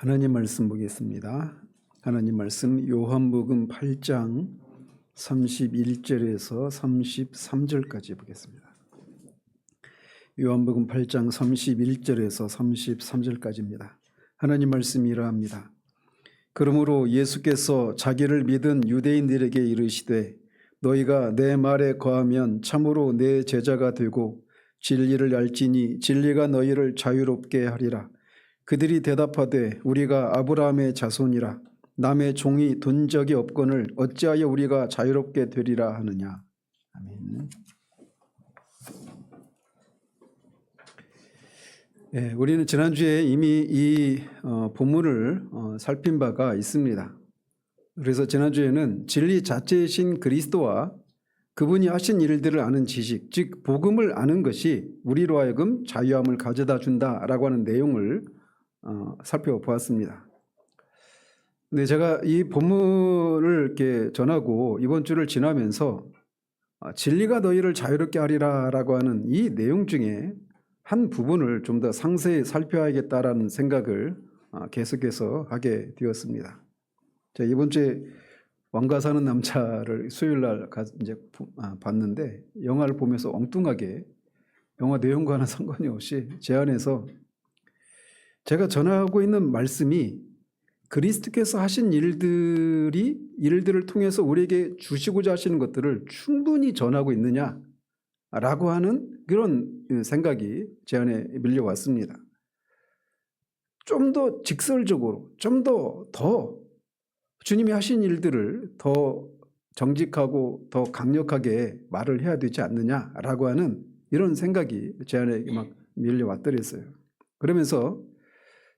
하나님 말씀 보겠습니다. 하나님 말씀 요한복음 8장 31절에서 33절까지 보겠습니다. 요한복음 8장 31절에서 33절까지입니다. 하나님 말씀이 이러합니다. 그러므로 예수께서 자기를 믿은 유대인들에게 이르시되 너희가 내 말에 거하면 참으로 내 제자가 되고 진리를 알지니 진리가 너희를 자유롭게 하리라. 그들이 대답하되 우리가 아브라함의 자손이라 남의 종이 둔 적이 없거늘 어찌하여 우리가 자유롭게 되리라 하느냐. 아멘. 네, 우리는 지난주에 이미 이 본문을 살핀 바가 있습니다. 그래서 지난주에는 진리 자체이신 그리스도와 그분이 하신 일들을 아는 지식, 즉 복음을 아는 것이 우리로 하여금 자유함을 가져다 준다라고 하는 내용을 살펴보았습니다. 근데 제가 이 본문을 이렇게 전하고 이번 주를 지나면서 진리가 너희를 자유롭게 하리라라고 하는 이 내용 중에 한 부분을 좀 더 상세히 살펴야겠다라는 생각을 계속해서 하게 되었습니다. 자, 이번 주에 왕가 사는 남자를 수요일 날 이제 봤는데 영화를 보면서 엉뚱하게 영화 내용과는 상관이 없이 제 안에서 제가 전하고 있는 말씀이 그리스도께서 하신 일들을 통해서 우리에게 주시고자 하시는 것들을 충분히 전하고 있느냐라고 하는 그런 생각이 제 안에 밀려왔습니다. 좀 더 직설적으로, 좀 더 주님이 하신 일들을 더 정직하고 더 강력하게 말을 해야 되지 않느냐라고 하는 이런 생각이 제 안에 막 밀려왔더랬어요. 그러면서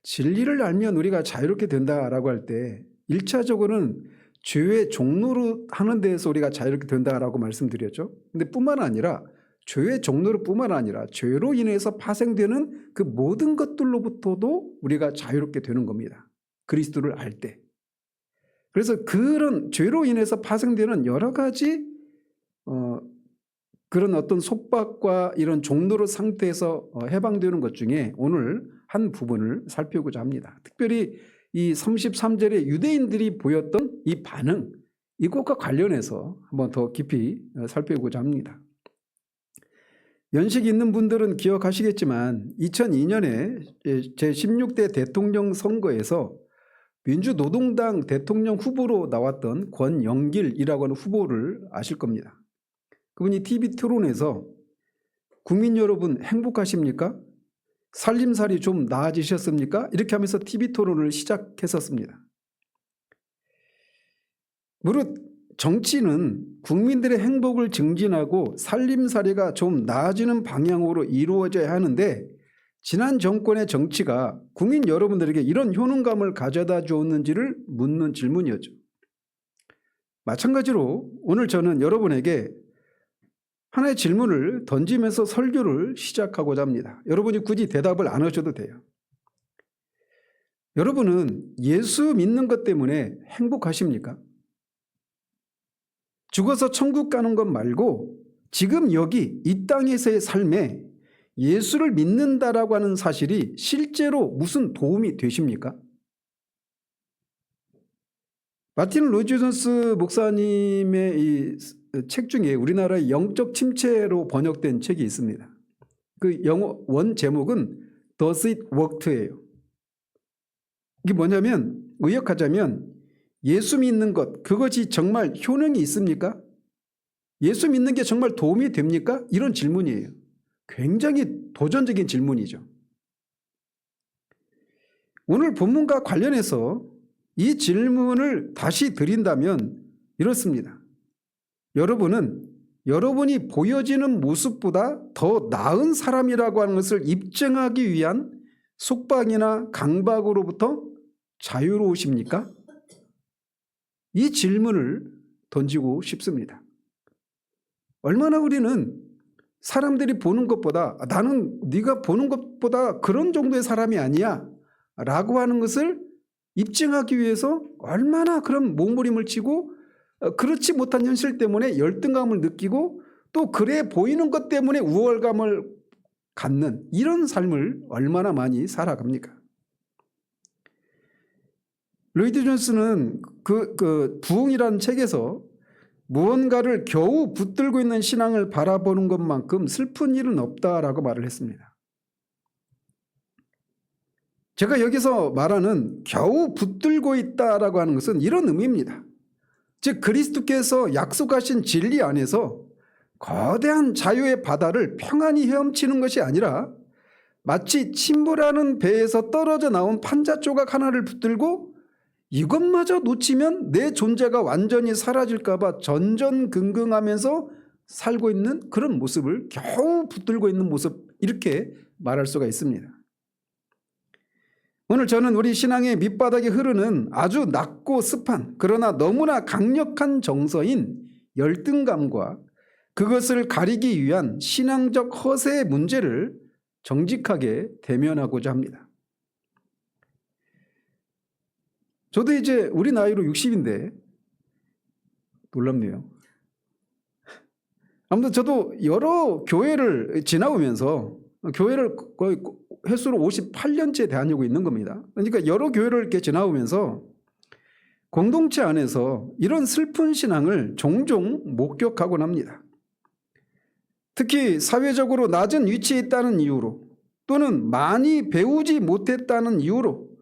진리를 알면 우리가 자유롭게 된다라고 할 때 1차적으로는 죄의 종로로 하는 데에서 우리가 자유롭게 된다라고 말씀드렸죠. 근데 뿐만 아니라 죄의 종로로 뿐만 아니라 죄로 인해서 파생되는 그 모든 것들로부터도 우리가 자유롭게 되는 겁니다. 그리스도를 알 때. 그래서 그런 죄로 인해서 파생되는 여러 가지 그런 어떤 속박과 이런 종로로 상태에서 해방되는 것 중에 오늘 한 부분을 살펴보고자 합니다. 특별히 이 33절에 유대인들이 보였던 이 반응, 이것과 관련해서 한번 더 깊이 살펴보고자 합니다. 연식이 있는 분들은 기억하시겠지만 2002년에 제16대 대통령 선거에서 민주노동당 대통령 후보로 나왔던 권영길이라고 하는 후보를 아실 겁니다. 그분이 TV 토론에서 국민 여러분 행복하십니까? 살림살이 좀 나아지셨습니까? 이렇게 하면서 TV 토론을 시작했었습니다. 무릇 정치는 국민들의 행복을 증진하고 살림살이가 좀 나아지는 방향으로 이루어져야 하는데 지난 정권의 정치가 국민 여러분들에게 이런 효능감을 가져다 주었는지를 묻는 질문이었죠. 마찬가지로 오늘 저는 여러분에게 하나의 질문을 던지면서 설교를 시작하고자 합니다. 여러분이 굳이 대답을 안 하셔도 돼요. 여러분은 예수 믿는 것 때문에 행복하십니까? 죽어서 천국 가는 것 말고 지금 여기 이 땅에서의 삶에 예수를 믿는다라고 하는 사실이 실제로 무슨 도움이 되십니까? 마틴 로이드 존스 목사님의 이 책 중에 우리나라의 영적 침체로 번역된 책이 있습니다. 그 영어 원 제목은 Does it work예요. 이게 뭐냐면 의역하자면 예수 믿는 것, 그것이 정말 효능이 있습니까? 예수 믿는 게 정말 도움이 됩니까? 이런 질문이에요. 굉장히 도전적인 질문이죠. 오늘 본문과 관련해서 이 질문을 다시 드린다면 이렇습니다. 여러분은 여러분이 보여지는 모습보다 더 나은 사람이라고 하는 것을 입증하기 위한 속박이나 강박으로부터 자유로우십니까? 이 질문을 던지고 싶습니다. 얼마나 우리는 사람들이 보는 것보다 나는 네가 보는 것보다 그런 정도의 사람이 아니야 라고 하는 것을 입증하기 위해서 얼마나 그런 몸부림을 치고 그렇지 못한 현실 때문에 열등감을 느끼고 또 그래 보이는 것 때문에 우월감을 갖는 이런 삶을 얼마나 많이 살아갑니까? 로이드 존스는 그 부흥이라는 책에서 무언가를 겨우 붙들고 있는 신앙을 바라보는 것만큼 슬픈 일은 없다라고 말을 했습니다. 제가 여기서 말하는 겨우 붙들고 있다라고 하는 것은 이런 의미입니다. 즉 그리스도께서 약속하신 진리 안에서 거대한 자유의 바다를 평안히 헤엄치는 것이 아니라 마치 침몰하는 배에서 떨어져 나온 판자 조각 하나를 붙들고 이것마저 놓치면 내 존재가 완전히 사라질까 봐 전전긍긍하면서 살고 있는 그런 모습을 겨우 붙들고 있는 모습, 이렇게 말할 수가 있습니다. 오늘 저는 우리 신앙의 밑바닥에 흐르는 아주 낮고 습한 그러나 너무나 강력한 정서인 열등감과 그것을 가리기 위한 신앙적 허세의 문제를 정직하게 대면하고자 합니다. 저도 이제 우리 나이로 60인데 놀랍네요. 아무튼 저도 여러 교회를 지나오면서 교회를 거의 횟수로 58년째 다니고 있는 겁니다. 그러니까 여러 교회를 이렇게 지나오면서 공동체 안에서 이런 슬픈 신앙을 종종 목격하곤 합니다. 특히 사회적으로 낮은 위치에 있다는 이유로 또는 많이 배우지 못했다는 이유로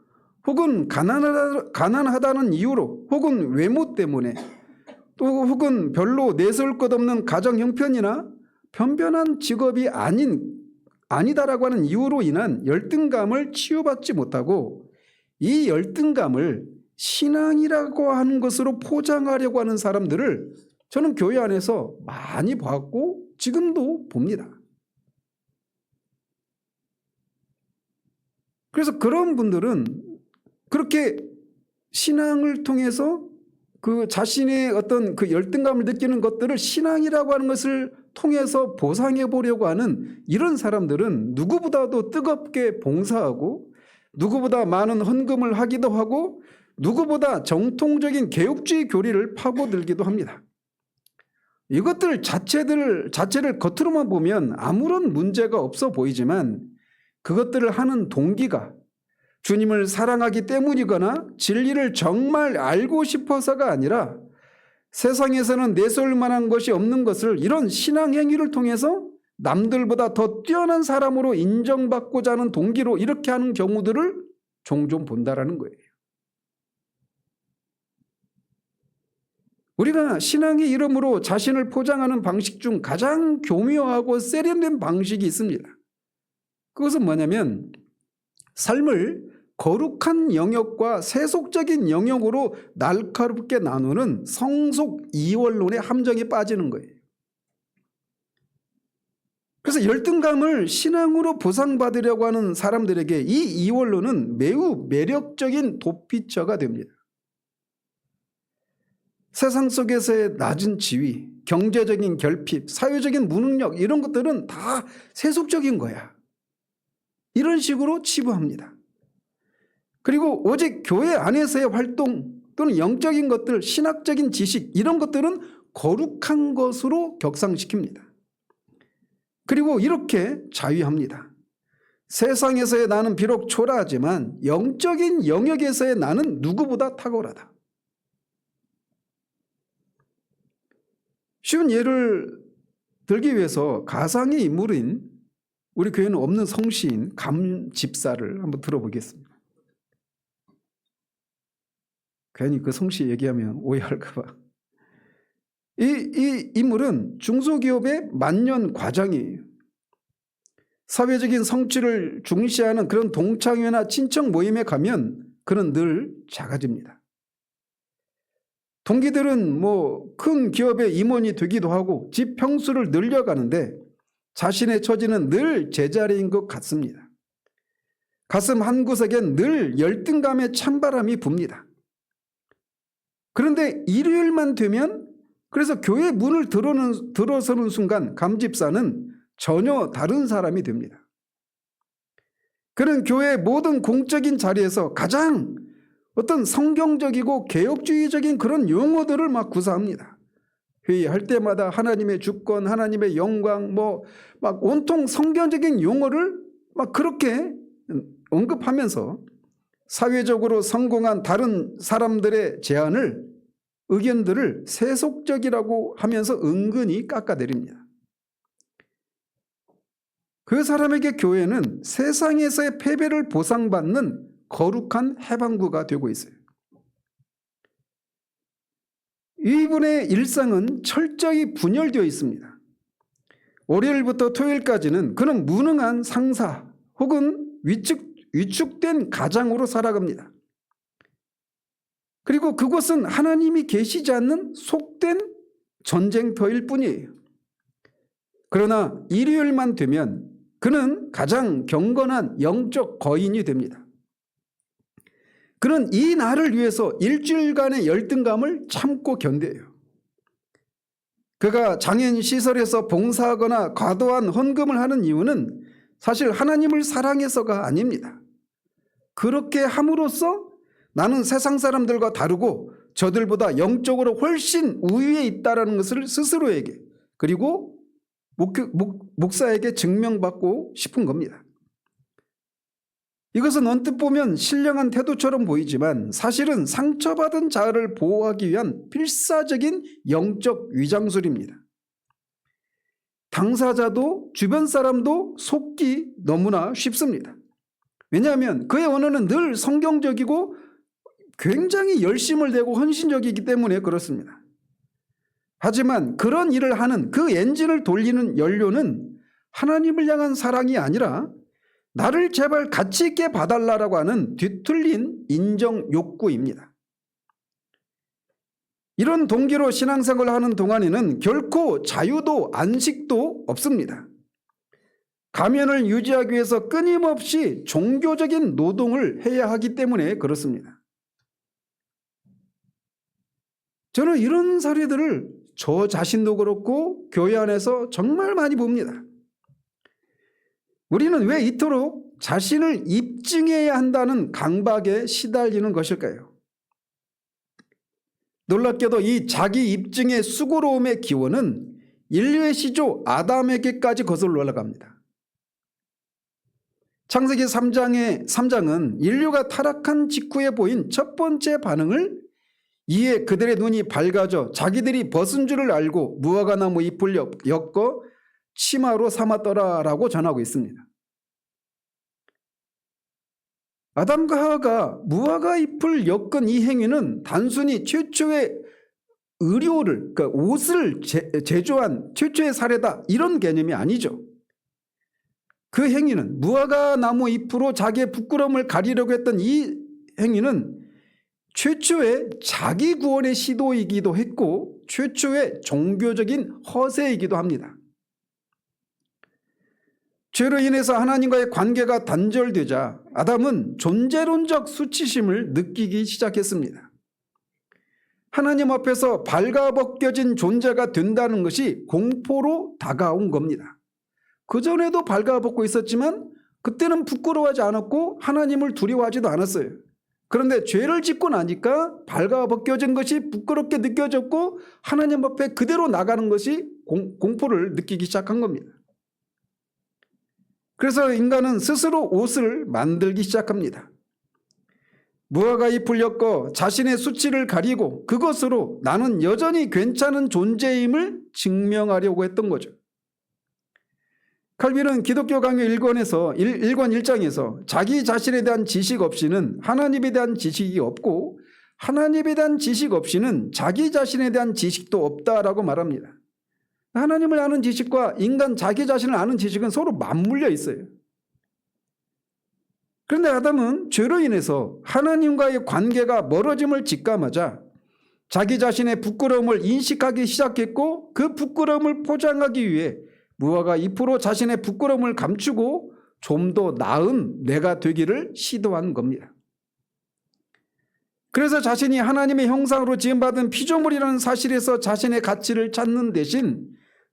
혹은 가난하다는 이유로 혹은 외모 때문에 또 혹은 별로 내세울 것 없는 가정 형편이나 편변한 직업이 아니다라고 하는 이유로 인한 열등감을 치유받지 못하고 이 열등감을 신앙이라고 하는 것으로 포장하려고 하는 사람들을 저는 교회 안에서 많이 봤고 지금도 봅니다. 그래서 그런 분들은 그렇게 신앙을 통해서 그 자신의 어떤 그 열등감을 느끼는 것들을 신앙이라고 하는 것을 통해서 보상해 보려고 하는 이런 사람들은 누구보다도 뜨겁게 봉사하고 누구보다 많은 헌금을 하기도 하고 누구보다 정통적인 개혁주의 교리를 파고들기도 합니다. 이것들 자체를 겉으로만 보면 아무런 문제가 없어 보이지만 그것들을 하는 동기가 주님을 사랑하기 때문이거나 진리를 정말 알고 싶어서가 아니라 세상에서는 내세울 만한 것이 없는 것을 이런 신앙 행위를 통해서 남들보다 더 뛰어난 사람으로 인정받고자 하는 동기로 이렇게 하는 경우들을 종종 본다라는 거예요. 우리가 신앙의 이름으로 자신을 포장하는 방식 중 가장 교묘하고 세련된 방식이 있습니다. 그것은 뭐냐면 삶을 거룩한 영역과 세속적인 영역으로 날카롭게 나누는 성속 이원론의 함정에 빠지는 거예요. 그래서 열등감을 신앙으로 보상받으려고 하는 사람들에게 이 이원론은 매우 매력적인 도피처가 됩니다. 세상 속에서의 낮은 지위, 경제적인 결핍, 사회적인 무능력 이런 것들은 다 세속적인 거야. 이런 식으로 치부합니다. 그리고 오직 교회 안에서의 활동 또는 영적인 것들, 신학적인 지식 이런 것들은 거룩한 것으로 격상시킵니다. 그리고 이렇게 자위합니다. 세상에서의 나는 비록 초라하지만 영적인 영역에서의 나는 누구보다 탁월하다. 쉬운 예를 들기 위해서 가상의 인물인 우리 교회는 없는 성시인 감집사를 한번 들어보겠습니다. 괜히 그 성씨 얘기하면 오해할까 봐. 이 인물은 중소기업의 만년 과장이에요. 사회적인 성취를 중시하는 그런 동창회나 친척 모임에 가면 그는 늘 작아집니다. 동기들은 큰 기업의 임원이 되기도 하고 집 평수를 늘려가는데 자신의 처지는 늘 제자리인 것 같습니다. 가슴 한구석엔 늘 열등감의 찬바람이 붑니다. 그런데 일요일만 되면 그래서 교회 문을 들어서는 순간 감집사는 전혀 다른 사람이 됩니다. 그는 교회의 모든 공적인 자리에서 가장 어떤 성경적이고 개혁주의적인 그런 용어들을 막 구사합니다. 회의할 때마다 하나님의 주권, 하나님의 영광, 막 온통 성경적인 용어를 막 그렇게 언급하면서 사회적으로 성공한 다른 사람들의 제안을, 의견들을 세속적이라고 하면서 은근히 깎아내립니다. 그 사람에게 교회는 세상에서의 패배를 보상받는 거룩한 해방구가 되고 있어요. 이분의 일상은 철저히 분열되어 있습니다. 월요일부터 토요일까지는 그는 무능한 상사 혹은 위축된 가장으로 살아갑니다. 그리고 그곳은 하나님이 계시지 않는 속된 전쟁터일 뿐이에요. 그러나 일요일만 되면 그는 가장 경건한 영적 거인이 됩니다. 그는 이 날을 위해서 일주일간의 열등감을 참고 견뎌요. 그가 장애인 시설에서 봉사하거나 과도한 헌금을 하는 이유는 사실 하나님을 사랑해서가 아닙니다. 그렇게 함으로써 나는 세상 사람들과 다르고 저들보다 영적으로 훨씬 우위에 있다는 것을 스스로에게, 그리고 목사에게 증명받고 싶은 겁니다. 이것은 언뜻 보면 신령한 태도처럼 보이지만 사실은 상처받은 자아를 보호하기 위한 필사적인 영적 위장술입니다. 당사자도 주변 사람도 속기 너무나 쉽습니다. 왜냐하면 그의 언어는 늘 성경적이고 굉장히 열심을 내고 헌신적이기 때문에 그렇습니다. 하지만 그런 일을 하는 그 엔진을 돌리는 연료는 하나님을 향한 사랑이 아니라 나를 제발 가치 있게 봐달라고 하는 뒤틀린 인정 욕구입니다. 이런 동기로 신앙생활을 하는 동안에는 결코 자유도 안식도 없습니다. 가면을 유지하기 위해서 끊임없이 종교적인 노동을 해야 하기 때문에 그렇습니다. 저는 이런 사례들을 저 자신도 그렇고 교회 안에서 정말 많이 봅니다. 우리는 왜 이토록 자신을 입증해야 한다는 강박에 시달리는 것일까요? 놀랍게도 이 자기 입증의 수고로움의 기원은 인류의 시조 아담에게까지 거슬러 올라갑니다. 창세기 3장은 인류가 타락한 직후에 보인 첫 번째 반응을, 이에 그들의 눈이 밝아져 자기들이 벗은 줄을 알고 무화과나무 잎을 엮어 치마로 삼았더라라고 전하고 있습니다. 아담과 하와가 무화과 잎을 엮은 이 행위는 단순히 최초의 의료를, 그러니까 옷을 제조한 최초의 사례다, 이런 개념이 아니죠. 그 행위는, 무화과 나무 잎으로 자기의 부끄러움을 가리려고 했던 이 행위는 최초의 자기 구원의 시도이기도 했고 최초의 종교적인 허세이기도 합니다. 죄로 인해서 하나님과의 관계가 단절되자 아담은 존재론적 수치심을 느끼기 시작했습니다. 하나님 앞에서 발가벗겨진 존재가 된다는 것이 공포로 다가온 겁니다. 그전에도 발가벗고 있었지만 그때는 부끄러워하지 않았고 하나님을 두려워하지도 않았어요. 그런데 죄를 짓고 나니까 발가벗겨진 것이 부끄럽게 느껴졌고 하나님 앞에 그대로 나가는 것이 공포를 느끼기 시작한 겁니다. 그래서 인간은 스스로 옷을 만들기 시작합니다. 무화과 잎을 엮어 자신의 수치를 가리고 그것으로 나는 여전히 괜찮은 존재임을 증명하려고 했던 거죠. 칼빈은 기독교 강요 1권에서 1권 1장에서 자기 자신에 대한 지식 없이는 하나님에 대한 지식이 없고 하나님에 대한 지식 없이는 자기 자신에 대한 지식도 없다라고 말합니다. 하나님을 아는 지식과 인간 자기 자신을 아는 지식은 서로 맞물려 있어요. 그런데 아담은 죄로 인해서 하나님과의 관계가 멀어짐을 직감하자 자기 자신의 부끄러움을 인식하기 시작했고 그 부끄러움을 포장하기 위해 무화과 잎으로 자신의 부끄러움을 감추고 좀 더 나은 내가 되기를 시도한 겁니다. 그래서 자신이 하나님의 형상으로 지음받은 피조물이라는 사실에서 자신의 가치를 찾는 대신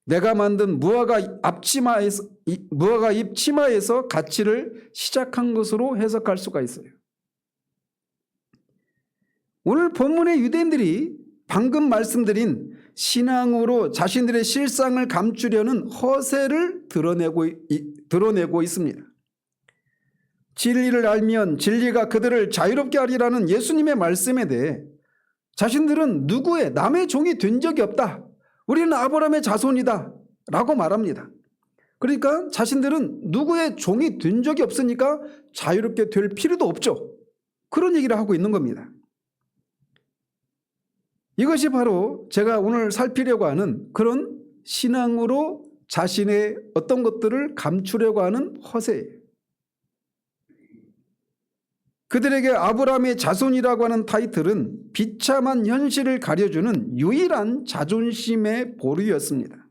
내가 만든 무화과 잎 치마에서 가치를 시작한 것으로 해석할 수가 있어요. 오늘 본문의 유대인들이 방금 말씀드린 신앙으로 자신들의 실상을 감추려는 허세를 드러내고 있습니다. 진리를 알면 진리가 그들을 자유롭게 하리라는 예수님의 말씀에 대해 자신들은 누구의 남의 종이 된 적이 없다. 우리는 아브라함의 자손이다 라고 말합니다. 그러니까 자신들은 누구의 종이 된 적이 없으니까 자유롭게 될 필요도 없죠. 그런 얘기를 하고 있는 겁니다. 이것이 바로 제가 오늘 살피려고 하는 그런 신앙으로 자신의 어떤 것들을 감추려고 하는 허세예요. 그들에게 아브라함의 자손이라고 하는 타이틀은 비참한 현실을 가려주는 유일한 자존심의 보루였습니다.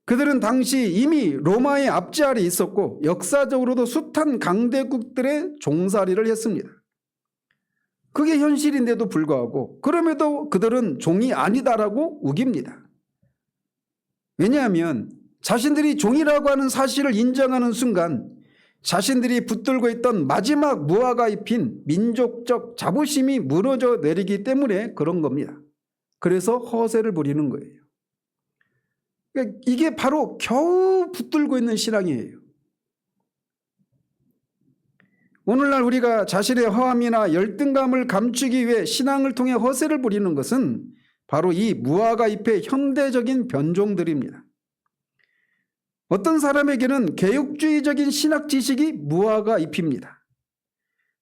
그들은 당시 이미 로마의 압제 아래 있었고 역사적으로도 숱한 강대국들의 종살이를 했습니다. 그게 현실인데도 불구하고 그럼에도 그들은 종이 아니다라고 우깁니다. 왜냐하면 자신들이 종이라고 하는 사실을 인정하는 순간 자신들이 붙들고 있던 마지막 무화과 잎인 민족적 자부심이 무너져 내리기 때문에 그런 겁니다. 그래서 허세를 부리는 거예요. 그러니까 이게 바로 겨우 붙들고 있는 신앙이에요. 오늘날 우리가 자신의 허함이나 열등감을 감추기 위해 신앙을 통해 허세를 부리는 것은 바로 이 무화과 잎의 현대적인 변종들입니다. 어떤 사람에게는 개혁주의적인 신학 지식이 무화과 잎입니다.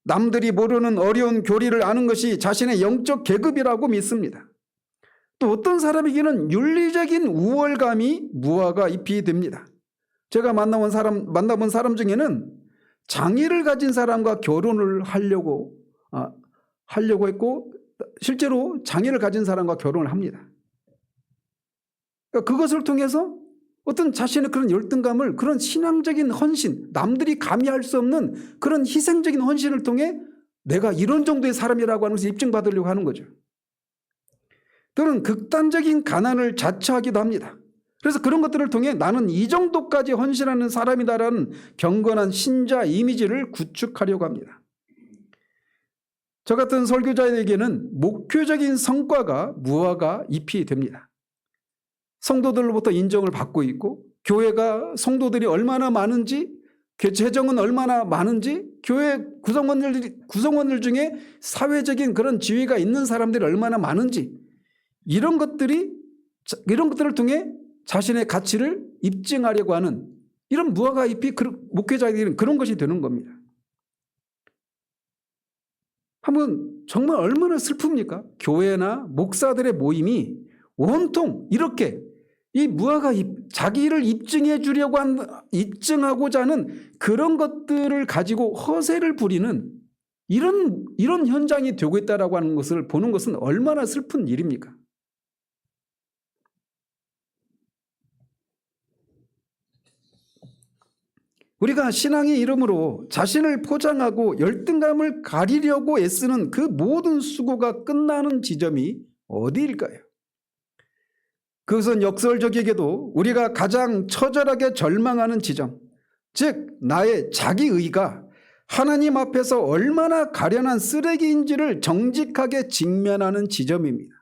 남들이 모르는 어려운 교리를 아는 것이 자신의 영적 계급이라고 믿습니다. 또 어떤 사람에게는 윤리적인 우월감이 무화과 잎이 됩니다. 제가 만나본 사람 중에는 장애를 가진 사람과 결혼을 하려고 했고 실제로 장애를 가진 사람과 결혼을 합니다. 그러니까 그것을 통해서 어떤 자신의 그런 열등감을 그런 신앙적인 헌신, 남들이 감히 할 수 없는 그런 희생적인 헌신을 통해 내가 이런 정도의 사람이라고 하는 것을 입증받으려고 하는 거죠. 또는 극단적인 가난을 자처하기도 합니다. 그래서 그런 것들을 통해 나는 이 정도까지 헌신하는 사람이다라는 경건한 신자 이미지를 구축하려고 합니다. 저 같은 설교자에게는 목표적인 성과가 무화과 잎이 됩니다. 성도들로부터 인정을 받고 있고 교회가 성도들이 얼마나 많은지 재정은 얼마나 많은지 교회 구성원들 중에 사회적인 그런 지위가 있는 사람들이 얼마나 많은지 이런 것들을 통해 자신의 가치를 입증하려고 하는 이런 무화과 잎이 목회자에게는 그런 것이 되는 겁니다. 한번 정말 얼마나 슬픕니까? 교회나 목사들의 모임이 온통 이렇게 이 무화과 잎, 자기를 입증하고자 하는 그런 것들을 가지고 허세를 부리는 이런 현장이 되고 있다라고 하는 것을 보는 것은 얼마나 슬픈 일입니까? 우리가 신앙의 이름으로 자신을 포장하고 열등감을 가리려고 애쓰는 그 모든 수고가 끝나는 지점이 어디일까요? 그것은 역설적이게도 우리가 가장 처절하게 절망하는 지점, 즉 나의 자기의가 하나님 앞에서 얼마나 가련한 쓰레기인지를 정직하게 직면하는 지점입니다.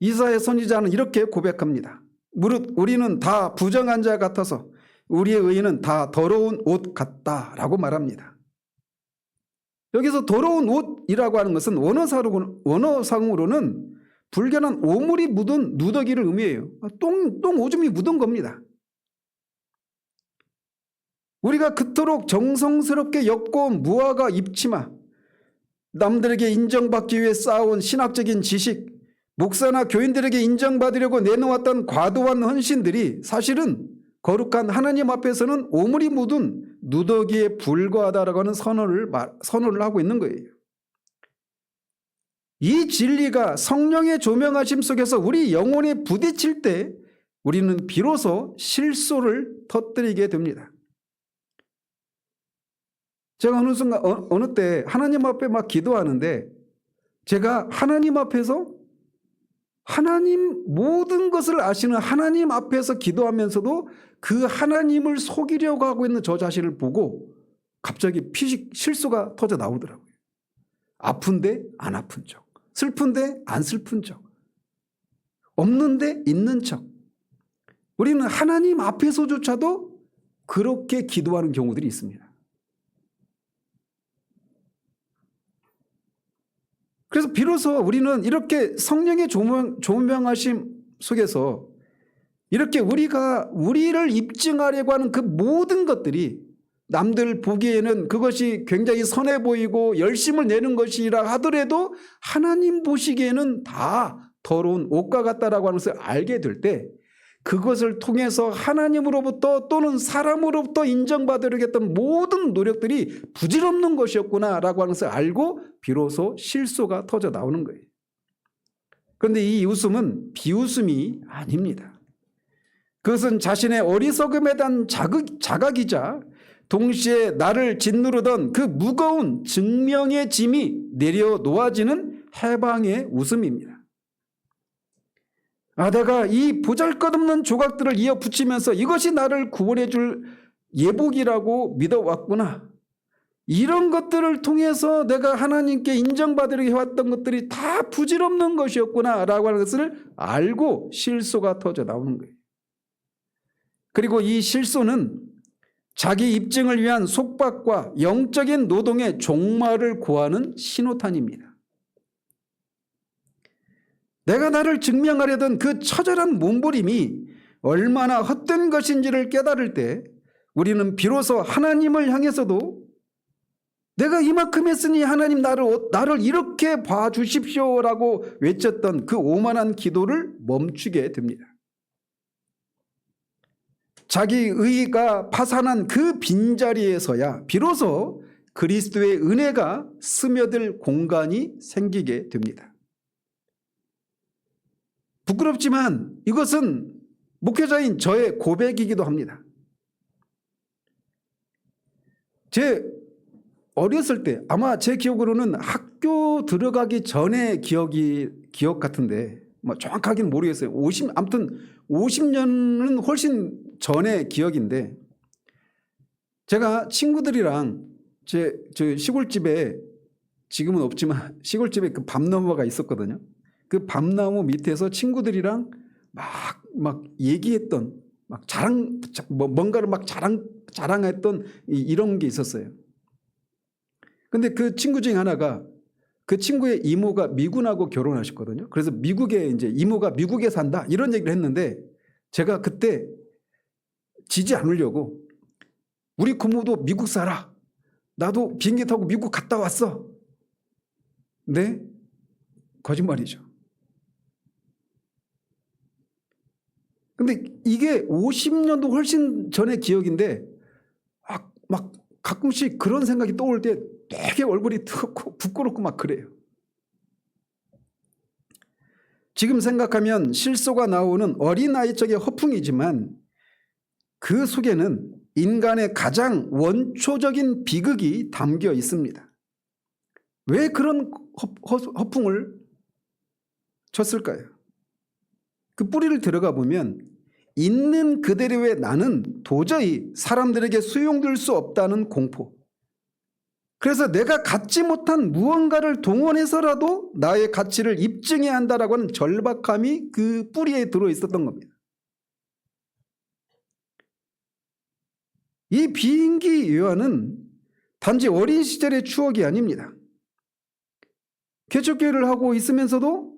이사야 선지자는 이렇게 고백합니다. 무릇 우리는 다 부정한 자 같아서 우리의 의는 다 더러운 옷 같다라고 말합니다. 여기서 더러운 옷이라고 하는 것은 원어상으로는 불결한 오물이 묻은 누더기를 의미해요. 똥 오줌이 묻은 겁니다. 우리가 그토록 정성스럽게 엮어온 무화과 잎치마, 남들에게 인정받기 위해 쌓아온 신학적인 지식, 목사나 교인들에게 인정받으려고 내놓았던 과도한 헌신들이 사실은 거룩한 하나님 앞에서는 오물이 묻은 누더기에 불과하다라고 하는 선언을 하고 있는 거예요. 이 진리가 성령의 조명하심 속에서 우리 영혼에 부딪힐 때 우리는 비로소 실소를 터뜨리게 됩니다. 제가 어느 순간 어느 때 하나님 앞에 막 기도하는데 제가 하나님 앞에서 하나님 모든 것을 아시는 하나님 앞에서 기도하면서도 그 하나님을 속이려고 하고 있는 저 자신을 보고 갑자기 피식 실수가 터져 나오더라고요. 아픈데 안 아픈 척, 슬픈데 안 슬픈 척, 없는데 있는 척. 우리는 하나님 앞에서조차도 그렇게 기도하는 경우들이 있습니다. 그래서 비로소 우리는 이렇게 성령의 조명하심 속에서 이렇게 우리가 우리를 입증하려고 하는 그 모든 것들이 남들 보기에는 그것이 굉장히 선해 보이고 열심을 내는 것이라 하더라도 하나님 보시기에는 다 더러운 옷과 같다라고 하는 것을 알게 될 때 그것을 통해서 하나님으로부터 또는 사람으로부터 인정받으려고 했던 모든 노력들이 부질없는 것이었구나라고 하는 것을 알고 비로소 실소가 터져 나오는 거예요. 그런데 이 웃음은 비웃음이 아닙니다. 그것은 자신의 어리석음에 대한 자각이자 동시에 나를 짓누르던 그 무거운 증명의 짐이 내려놓아지는 해방의 웃음입니다. 내가 이 보잘것없는 조각들을 이어 붙이면서 이것이 나를 구원해 줄 예복이라고 믿어왔구나. 이런 것들을 통해서 내가 하나님께 인정받으려고 해왔던 것들이 다 부질없는 것이었구나 라고 하는 것을 알고 실소가 터져 나오는 거예요. 그리고 이 실소는 자기 입증을 위한 속박과 영적인 노동의 종말을 고하는 신호탄입니다. 내가 나를 증명하려던 그 처절한 몸부림이 얼마나 헛된 것인지를 깨달을 때 우리는 비로소 하나님을 향해서도 내가 이만큼 했으니 하나님 나를 이렇게 봐주십시오라고 외쳤던 그 오만한 기도를 멈추게 됩니다. 자기 의가 파산한 그 빈자리에서야 비로소 그리스도의 은혜가 스며들 공간이 생기게 됩니다. 부끄럽지만 이것은 목회자인 저의 고백이기도 합니다. 제 어렸을 때 아마 제 기억으로는 학교 들어가기 전에 기억 같은데 정확하게는 모르겠어요. 아무튼 50년은 훨씬 전의 기억인데 제가 친구들이랑 저 시골집에 지금은 없지만 시골집에 그 밤나무가 있었거든요. 그 밤나무 밑에서 친구들이랑 막 얘기했던 뭔가를 막 자랑했던 이런 게 있었어요. 근데 그 친구 중에 하나가 그 친구의 이모가 미군하고 결혼하셨거든요. 그래서 미국에 이제 이모가 미국에 산다 이런 얘기를 했는데 제가 그때 지지 않으려고 우리 고모도 미국 살아. 나도 비행기 타고 미국 갔다 왔어. 네? 거짓말이죠. 근데 이게 50년도 훨씬 전의 기억인데 막 가끔씩 그런 생각이 떠올 때 되게 얼굴이 뜨겁고 부끄럽고 막 그래요. 지금 생각하면 실소가 나오는 어린아이 적의 허풍이지만 그 속에는 인간의 가장 원초적인 비극이 담겨 있습니다. 왜 그런 허풍을 쳤을까요? 그 뿌리를 들어가 보면 있는 그대로의 나는 도저히 사람들에게 수용될 수 없다는 공포. 그래서 내가 갖지 못한 무언가를 동원해서라도 나의 가치를 입증해야 한다라고 하는 절박함이 그 뿌리에 들어 있었던 겁니다. 이 비인기 요한은 단지 어린 시절의 추억이 아닙니다. 개척교회를 하고 있으면서도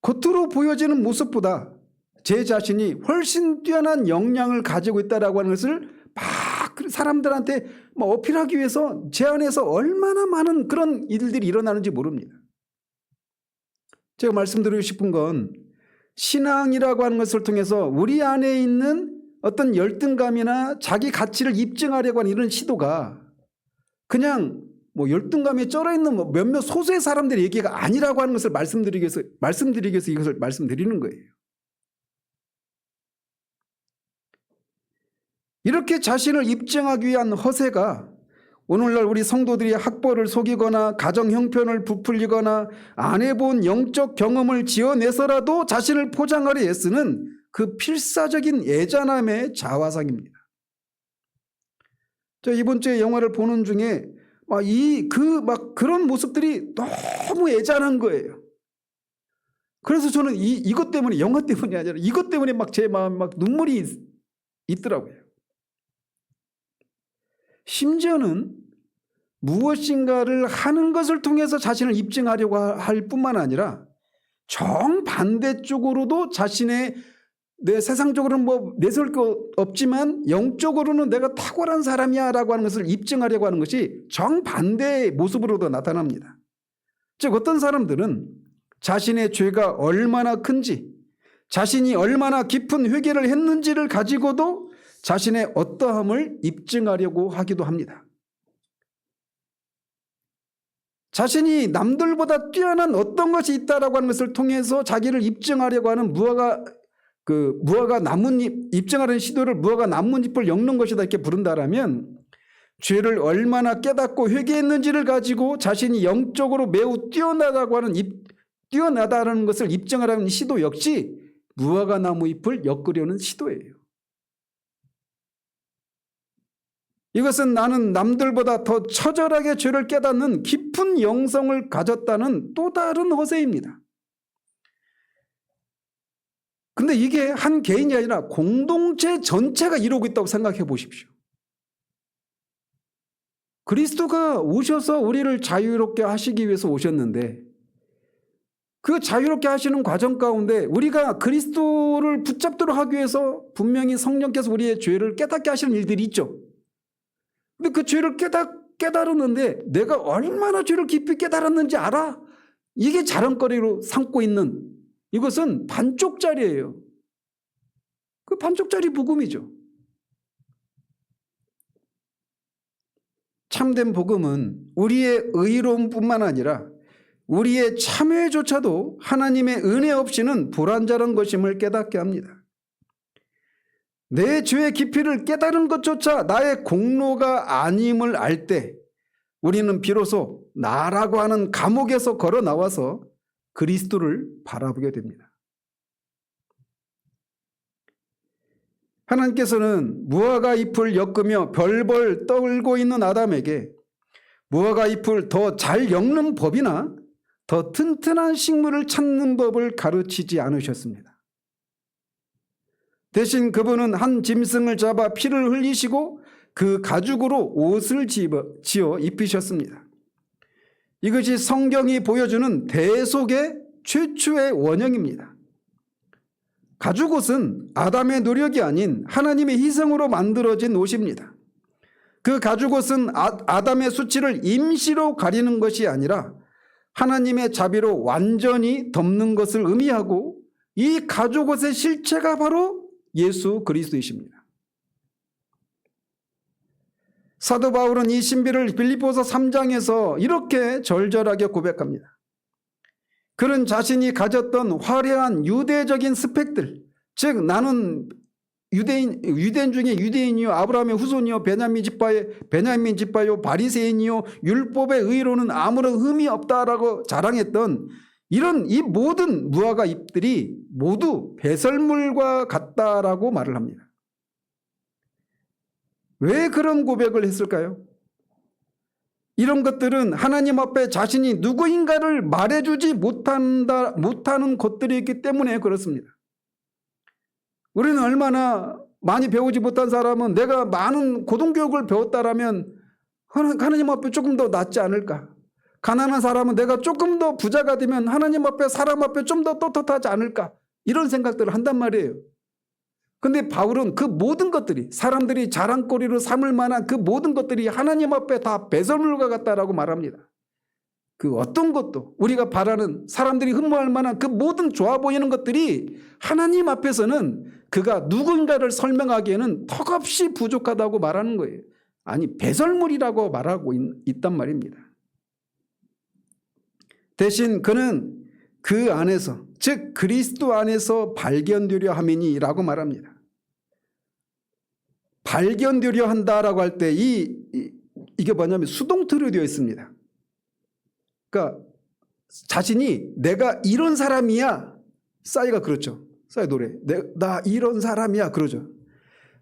겉으로 보여지는 모습보다 제 자신이 훨씬 뛰어난 역량을 가지고 있다라고 하는 것을 막 사람들한테 어필하기 위해서 제 안에서 얼마나 많은 그런 일들이 일어나는지 모릅니다. 제가 말씀드리고 싶은 건 신앙이라고 하는 것을 통해서 우리 안에 있는 어떤 열등감이나 자기 가치를 입증하려고 하는 이런 시도가 그냥 열등감에 쩔어있는 몇몇 소수의 사람들의 얘기가 아니라고 하는 것을 말씀드리기 위해서 이것을 말씀드리는 거예요. 이렇게 자신을 입증하기 위한 허세가 오늘날 우리 성도들이 학벌을 속이거나 가정 형편을 부풀리거나 안 해본 영적 경험을 지어내서라도 자신을 포장하려 애쓰는 그 필사적인 애잔함의 자화상입니다. 저 이번 주에 영화를 보는 중에 그런 모습들이 너무 애잔한 거예요. 그래서 저는 이것 때문에 영화 때문이 아니라 이것 때문에 제 마음에 눈물이 있더라고요. 심지어는 무엇인가를 하는 것을 통해서 자신을 입증하려고 할 뿐만 아니라 정반대쪽으로도 자신의 내 세상적으로는 뭐 내세울 거 없지만 영적으로는 내가 탁월한 사람이야 라고 하는 것을 입증하려고 하는 것이 정반대의 모습으로도 나타납니다. 즉 어떤 사람들은 자신의 죄가 얼마나 큰지, 자신이 얼마나 깊은 회개를 했는지를 가지고도 자신의 어떠함을 입증하려고 하기도 합니다. 자신이 남들보다 뛰어난 어떤 것이 있다라고 하는 것을 통해서 자기를 입증하려고 하는 무화과 나뭇잎, 입증하려는 시도를 무화과 나뭇잎을 엮는 것이다 이렇게 부른다라면 죄를 얼마나 깨닫고 회개했는지를 가지고 자신이 영적으로 매우 뛰어나다는 것을 입증하려는 시도 역시 무화과 나무잎을 엮으려는 시도예요. 이것은 나는 남들보다 더 처절하게 죄를 깨닫는 깊은 영성을 가졌다는 또 다른 허세입니다. 근데 이게 한 개인이 아니라 공동체 전체가 이루고 있다고 생각해 보십시오. 그리스도가 오셔서 우리를 자유롭게 하시기 위해서 오셨는데 그 자유롭게 하시는 과정 가운데 우리가 그리스도를 붙잡도록 하기 위해서 분명히 성령께서 우리의 죄를 깨닫게 하시는 일들이 있죠. 근데 그 죄를 깨달았는데 내가 얼마나 죄를 깊이 깨달았는지 알아? 이게 자랑거리로 삼고 있는 이것은 반쪽짜리예요. 그 반쪽짜리 복음이죠. 참된 복음은 우리의 의로움뿐만 아니라 우리의 참회조차도 하나님의 은혜 없이는 불완전한 것임을 깨닫게 합니다. 내 죄의 깊이를 깨달은 것조차 나의 공로가 아님을 알 때 우리는 비로소 나라고 하는 감옥에서 걸어 나와서 그리스도를 바라보게 됩니다. 하나님께서는 무화과 잎을 엮으며 벌벌 떨고 있는 아담에게 무화과 잎을 더 잘 엮는 법이나 더 튼튼한 식물을 찾는 법을 가르치지 않으셨습니다. 대신 그분은 한 짐승을 잡아 피를 흘리시고 그 가죽으로 옷을 지어 입히셨습니다. 이것이 성경이 보여주는 대속의 최초의 원형입니다. 가죽옷은 아담의 노력이 아닌 하나님의 희생으로 만들어진 옷입니다. 그 가죽옷은 아담의 수치를 임시로 가리는 것이 아니라 하나님의 자비로 완전히 덮는 것을 의미하고 이 가죽옷의 실체가 바로 예수 그리스도이십니다. 사도 바울은 이 신비를 빌립보서 3장에서 이렇게 절절하게 고백합니다. 그는 자신이 가졌던 화려한 유대적인 스펙들, 즉 나는 유대인 중에 유대인이요 아브라함의 후손이요 베냐민 지파요 바리새인이요 율법의 의로는 아무런 흠이 없다라고 자랑했던 이 모든 무화과 잎들이 모두 배설물과 같다라고 말을 합니다. 왜 그런 고백을 했을까요? 이런 것들은 하나님 앞에 자신이 누구인가를 말해주지 못하는 것들이기 때문에 그렇습니다. 우리는 얼마나 많이 배우지 못한 사람은 내가 많은 고등교육을 배웠다라면 하나님 앞에 조금 더 낫지 않을까? 가난한 사람은 내가 조금 더 부자가 되면 하나님 앞에 사람 앞에 좀 더 떳떳하지 않을까? 이런 생각들을 한단 말이에요. 근데 바울은 그 모든 것들이 사람들이 자랑거리로 삼을 만한 그 모든 것들이 하나님 앞에 다 배설물과 같다라고 말합니다. 그 어떤 것도 우리가 바라는 사람들이 흠모할 만한 그 모든 좋아 보이는 것들이 하나님 앞에서는 그가 누군가를 설명하기에는 턱없이 부족하다고 말하는 거예요. 아니 배설물이라고 말하고 있단 말입니다. 대신 그는 그 안에서 즉 그리스도 안에서 발견되려 함이니라고 말합니다. 발견되려 한다라고 할 때 이게 뭐냐면 수동태로 되어 있습니다. 그러니까 자신이 내가 이런 사람이야. 싸이가 그렇죠. 싸이 노래. 나 이런 사람이야 그러죠.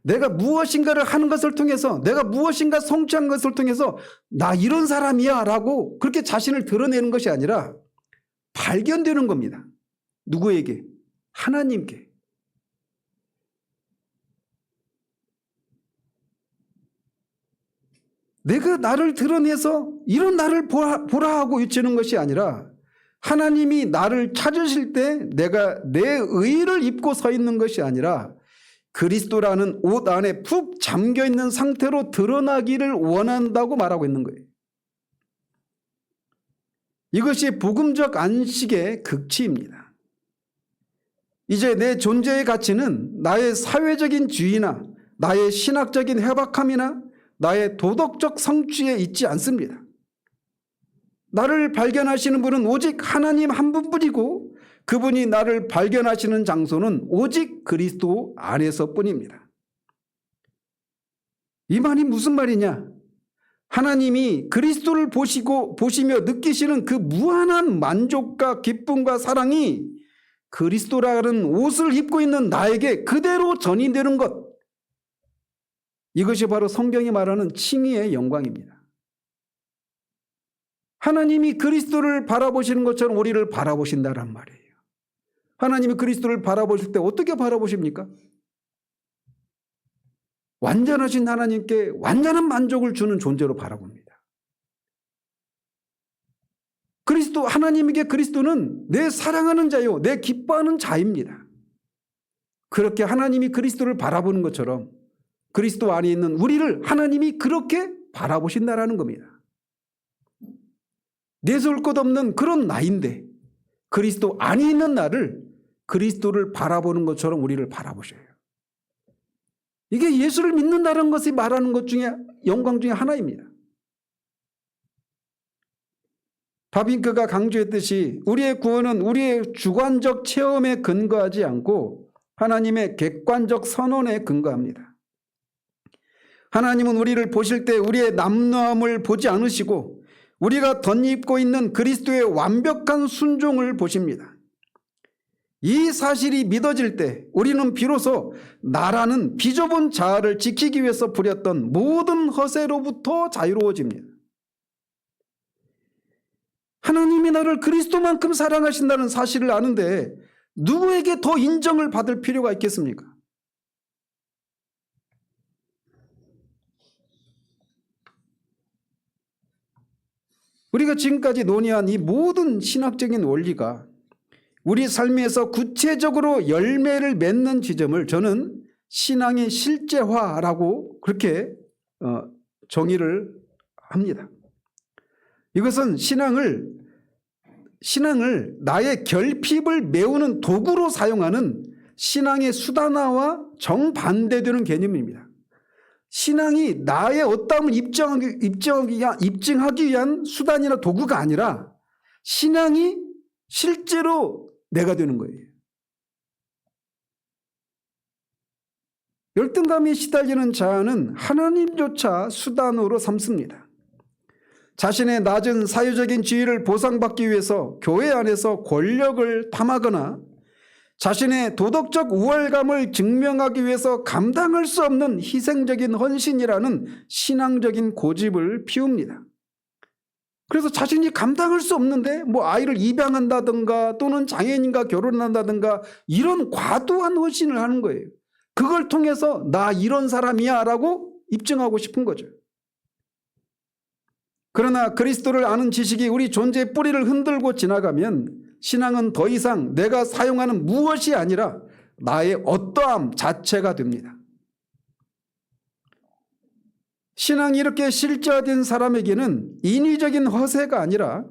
내가 무엇인가를 하는 것을 통해서 내가 무엇인가 성취한 것을 통해서 나 이런 사람이야 라고 그렇게 자신을 드러내는 것이 아니라 발견되는 겁니다. 누구에게? 하나님께. 내가 나를 드러내서 이런 나를 보라 하고 외치는 것이 아니라 하나님이 나를 찾으실 때 내가 내 의를 입고 서 있는 것이 아니라 그리스도라는 옷 안에 푹 잠겨 있는 상태로 드러나기를 원한다고 말하고 있는 거예요. 이것이 복음적 안식의 극치입니다. 이제 내 존재의 가치는 나의 사회적인 지위나 나의 신학적인 해박함이나 나의 도덕적 성취에 있지 않습니다. 나를 발견하시는 분은 오직 하나님 한 분뿐이고 그분이 나를 발견하시는 장소는 오직 그리스도 안에서뿐입니다. 이 말이 무슨 말이냐? 하나님이 그리스도를 보시며 느끼시는 그 무한한 만족과 기쁨과 사랑이 그리스도라는 옷을 입고 있는 나에게 그대로 전이되는 것. 이것이 바로 성경이 말하는 칭의의 영광입니다. 하나님이 그리스도를 바라보시는 것처럼 우리를 바라보신다란 말이에요. 하나님이 그리스도를 바라보실 때 어떻게 바라보십니까? 완전하신 하나님께 완전한 만족을 주는 존재로 바라봅니다. 하나님에게 그리스도는 내 사랑하는 자요, 내 기뻐하는 자입니다. 그렇게 하나님이 그리스도를 바라보는 것처럼 그리스도 안에 있는 우리를 하나님이 그렇게 바라보신다라는 겁니다. 내세울 것 없는 그런 나인데 그리스도 안에 있는 나를 그리스도를 바라보는 것처럼 우리를 바라보셔요. 이게 예수를 믿는다는 것이 말하는 것 중에 영광 중에 하나입니다. 바빙크가 강조했듯이 우리의 구원은 우리의 주관적 체험에 근거하지 않고 하나님의 객관적 선언에 근거합니다. 하나님은 우리를 보실 때 우리의 남노함을 보지 않으시고 우리가 덧입고 있는 그리스도의 완벽한 순종을 보십니다. 이 사실이 믿어질 때 우리는 비로소 나라는 비좁은 자아를 지키기 위해서 부렸던 모든 허세로부터 자유로워집니다. 하나님이 나를 그리스도만큼 사랑하신다는 사실을 아는데 누구에게 더 인정을 받을 필요가 있겠습니까? 우리가 지금까지 논의한 이 모든 신학적인 원리가 우리 삶에서 구체적으로 열매를 맺는 지점을 저는 신앙의 실제화라고 그렇게 정의를 합니다. 이것은 신앙을 나의 결핍을 메우는 도구로 사용하는 신앙의 수단화와 정반대되는 개념입니다. 신앙이 나의 어떠함을 입증하기 위한 수단이나 도구가 아니라 신앙이 실제로 내가 되는 거예요. 열등감에 시달리는 자아는 하나님조차 수단으로 삼습니다. 자신의 낮은 사회적인 지위를 보상받기 위해서 교회 안에서 권력을 탐하거나 자신의 도덕적 우월감을 증명하기 위해서 감당할 수 없는 희생적인 헌신이라는 신앙적인 고집을 피웁니다. 그래서 자신이 감당할 수 없는데 아이를 입양한다든가 또는 장애인과 결혼한다든가 이런 과도한 헌신을 하는 거예요. 그걸 통해서 나 이런 사람이야 라고 입증하고 싶은 거죠. 그러나 그리스도를 아는 지식이 우리 존재의 뿌리를 흔들고 지나가면 신앙은 더 이상 내가 사용하는 무엇이 아니라 나의 어떠함 자체가 됩니다. 신앙이 이렇게 실제화된 사람에게는 인위적인 허세가 아니라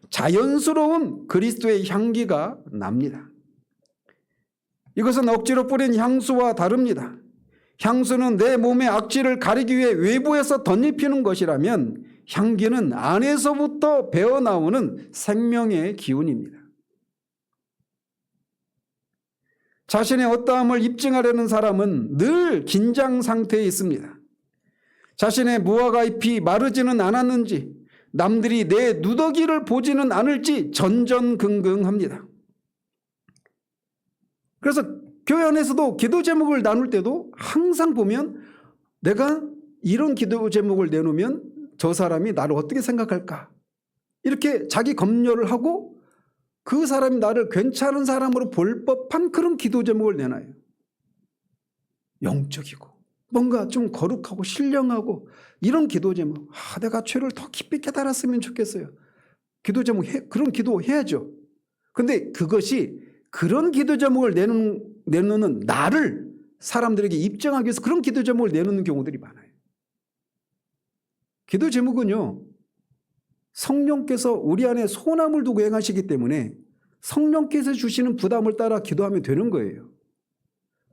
자연스러운 그리스도의 향기가 납니다. 이것은 억지로 뿌린 향수와 다릅니다. 향수는 내 몸의 악취를 가리기 위해 외부에서 덧입히는 것이라면 향기는 안에서부터 배어나오는 생명의 기운입니다. 자신의 어떠함을 입증하려는 사람은 늘 긴장 상태에 있습니다. 자신의 무화과 잎이 마르지는 않았는지 남들이 내 누더기를 보지는 않을지 전전긍긍합니다. 그래서 교회 안에서도 기도 제목을 나눌 때도 항상 보면 내가 이런 기도 제목을 내놓으면 저 사람이 나를 어떻게 생각할까 이렇게 자기 검열을 하고 그 사람이 나를 괜찮은 사람으로 볼 법한 그런 기도 제목을 내놔요. 영적이고 뭔가 좀 거룩하고 신령하고 이런 기도 제목, 내가 죄를 더 깊이 깨달았으면 좋겠어요. 기도 제목 그런 기도 해야죠. 근데 그것이 그런 기도 제목을 내놓는 나를 사람들에게 입증하기 위해서 그런 기도 제목을 내놓는 경우들이 많아요. 기도 제목은요, 성령께서 우리 안에 소원함을 두고 행하시기 때문에 성령께서 주시는 부담을 따라 기도하면 되는 거예요.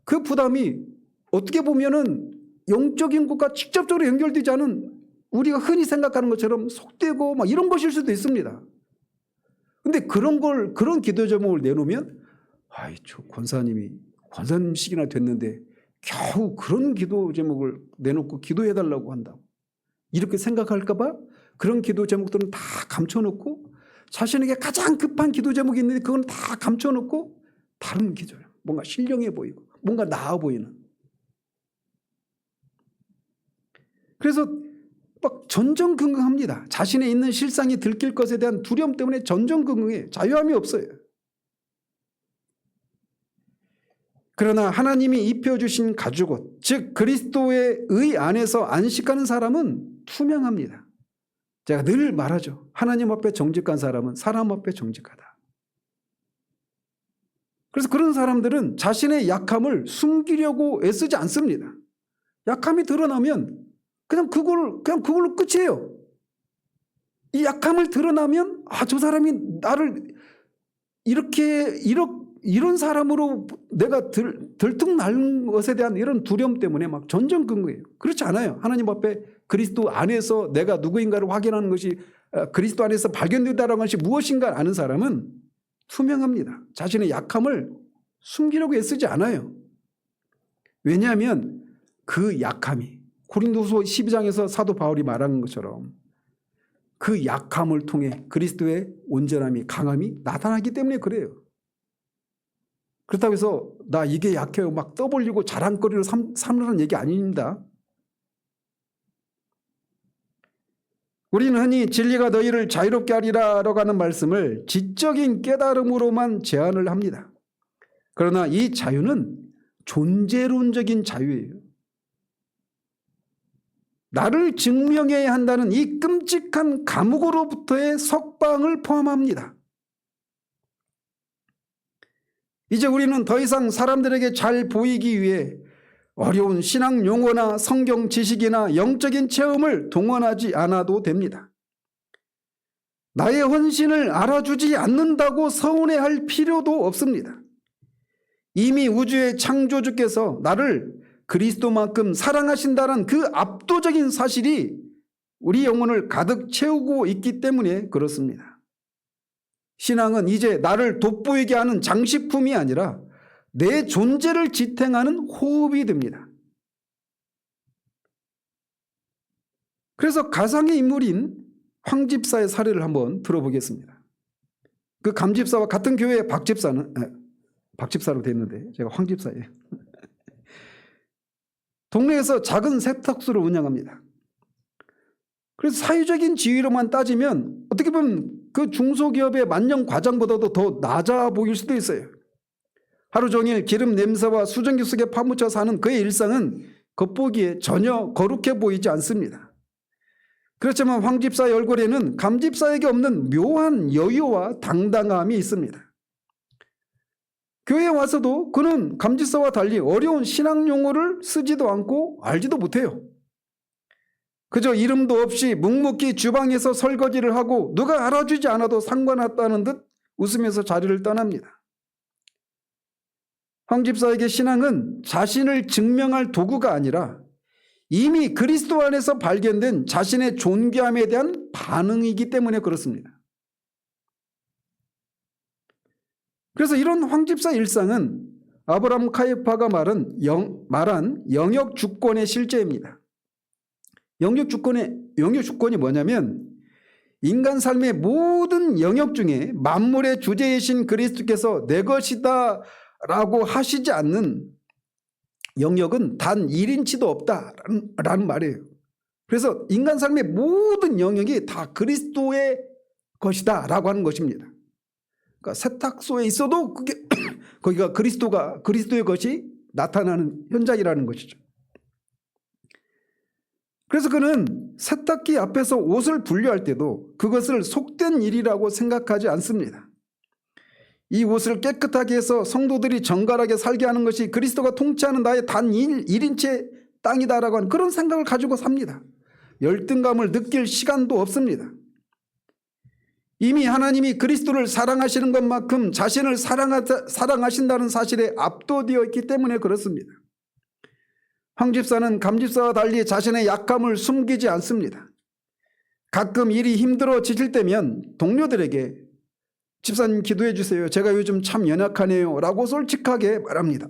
그 부담이 어떻게 보면은 영적인 것과 직접적으로 연결되지 않은 우리가 흔히 생각하는 것처럼 속되고 막 이런 것일 수도 있습니다. 근데 그런 기도 제목을 내놓으면 저 권사님식이나 됐는데 겨우 그런 기도 제목을 내놓고 기도해달라고 한다고 이렇게 생각할까봐 그런 기도 제목들은 다 감춰놓고 자신에게 가장 급한 기도 제목이 있는데 그건 다 감춰놓고 다른 기도, 뭔가 신령해 보이고 뭔가 나아 보이는. 그래서 막 전전긍긍합니다. 자신의 있는 실상이 들킬 것에 대한 두려움 때문에 전전긍긍해. 자유함이 없어요. 그러나 하나님이 입혀주신 가죽옷, 즉 그리스도의 의 안에서 안식하는 사람은 투명합니다. 제가 늘 말하죠. 하나님 앞에 정직한 사람은 사람 앞에 정직하다. 그래서 그런 사람들은 자신의 약함을 숨기려고 애쓰지 않습니다. 약함이 드러나면 그냥 그걸로 끝이에요. 이 약함을 드러나면 저 사람이 나를 이런 사람으로 내가 들통날 것에 대한 이런 두려움 때문에 막 전전긍긍해요. 그렇지 않아요. 하나님 앞에 그리스도 안에서 내가 누구인가를 확인하는 것이 그리스도 안에서 발견되다라는 것이 무엇인가 아는 사람은 투명합니다. 자신의 약함을 숨기려고 애쓰지 않아요. 왜냐하면 그 약함이 고린도서 12장에서 사도 바울이 말하는 것처럼 그 약함을 통해 그리스도의 온전함이 강함이 나타나기 때문에 그래요. 그렇다고 해서 나 이게 약해요 막 떠벌리고 자랑거리로 삼으라는 얘기 아닙니다. 우리는 흔히 진리가 너희를 자유롭게 하리라라고 하는 말씀을 지적인 깨달음으로만 제안을 합니다. 그러나 이 자유는 존재론적인 자유예요. 나를 증명해야 한다는 이 끔찍한 감옥으로부터의 석방을 포함합니다. 이제 우리는 더 이상 사람들에게 잘 보이기 위해 어려운 신앙 용어나 성경 지식이나 영적인 체험을 동원하지 않아도 됩니다. 나의 헌신을 알아주지 않는다고 서운해할 필요도 없습니다. 이미 우주의 창조주께서 나를 그리스도만큼 사랑하신다는 그 압도적인 사실이 우리 영혼을 가득 채우고 있기 때문에 그렇습니다. 신앙은 이제 나를 돋보이게 하는 장식품이 아니라 내 존재를 지탱하는 호흡이 됩니다. 그래서 가상의 인물인 황집사의 사례를 한번 들어보겠습니다. 그 감집사와 같은 교회의 박집사로 됐는데 제가 황집사예요. 동네에서 작은 세탁소를 운영합니다. 그래서 사회적인 지위로만 따지면 어떻게 보면 그 중소기업의 만년 과장보다도 더 낮아 보일 수도 있어요. 하루 종일 기름 냄새와 수증기 속에 파묻혀 사는 그의 일상은 겉보기에 전혀 거룩해 보이지 않습니다. 그렇지만 황 집사의 얼굴에는 감 집사에게 없는 묘한 여유와 당당함이 있습니다. 교회에 와서도 그는 감 집사와 달리 어려운 신앙 용어를 쓰지도 않고 알지도 못해요. 그저 이름도 없이 묵묵히 주방에서 설거지를 하고 누가 알아주지 않아도 상관없다는 듯 웃으면서 자리를 떠납니다. 황 집사에게 신앙은 자신을 증명할 도구가 아니라 이미 그리스도 안에서 발견된 자신의 존귀함에 대한 반응이기 때문에 그렇습니다. 그래서 이런 황 집사 일상은 아브라함 카이파가 말한 영역 주권의 실제입니다. 영역 주권이 뭐냐면 인간 삶의 모든 영역 중에 만물의 주제이신 그리스도께서 내 것이다 라고 하시지 않는 영역은 단 1인치도 없다라는 말이에요. 그래서 인간 삶의 모든 영역이 다 그리스도의 것이다 라고 하는 것입니다. 그러니까 세탁소에 있어도 거기가 그리스도의 것이 나타나는 현장이라는 것이죠. 그래서 그는 세탁기 앞에서 옷을 분류할 때도 그것을 속된 일이라고 생각하지 않습니다. 이 옷을 깨끗하게 해서 성도들이 정갈하게 살게 하는 것이 그리스도가 통치하는 나의 단 1인체 땅이다라고 하는 그런 생각을 가지고 삽니다. 열등감을 느낄 시간도 없습니다. 이미 하나님이 그리스도를 사랑하시는 것만큼 자신을 사랑하신다는 사실에 압도되어 있기 때문에 그렇습니다. 황 집사는 감 집사와 달리 자신의 약함을 숨기지 않습니다. 가끔 일이 힘들어 지칠 때면 동료들에게 집사님 기도해 주세요. 제가 요즘 참 연약하네요 라고 솔직하게 말합니다.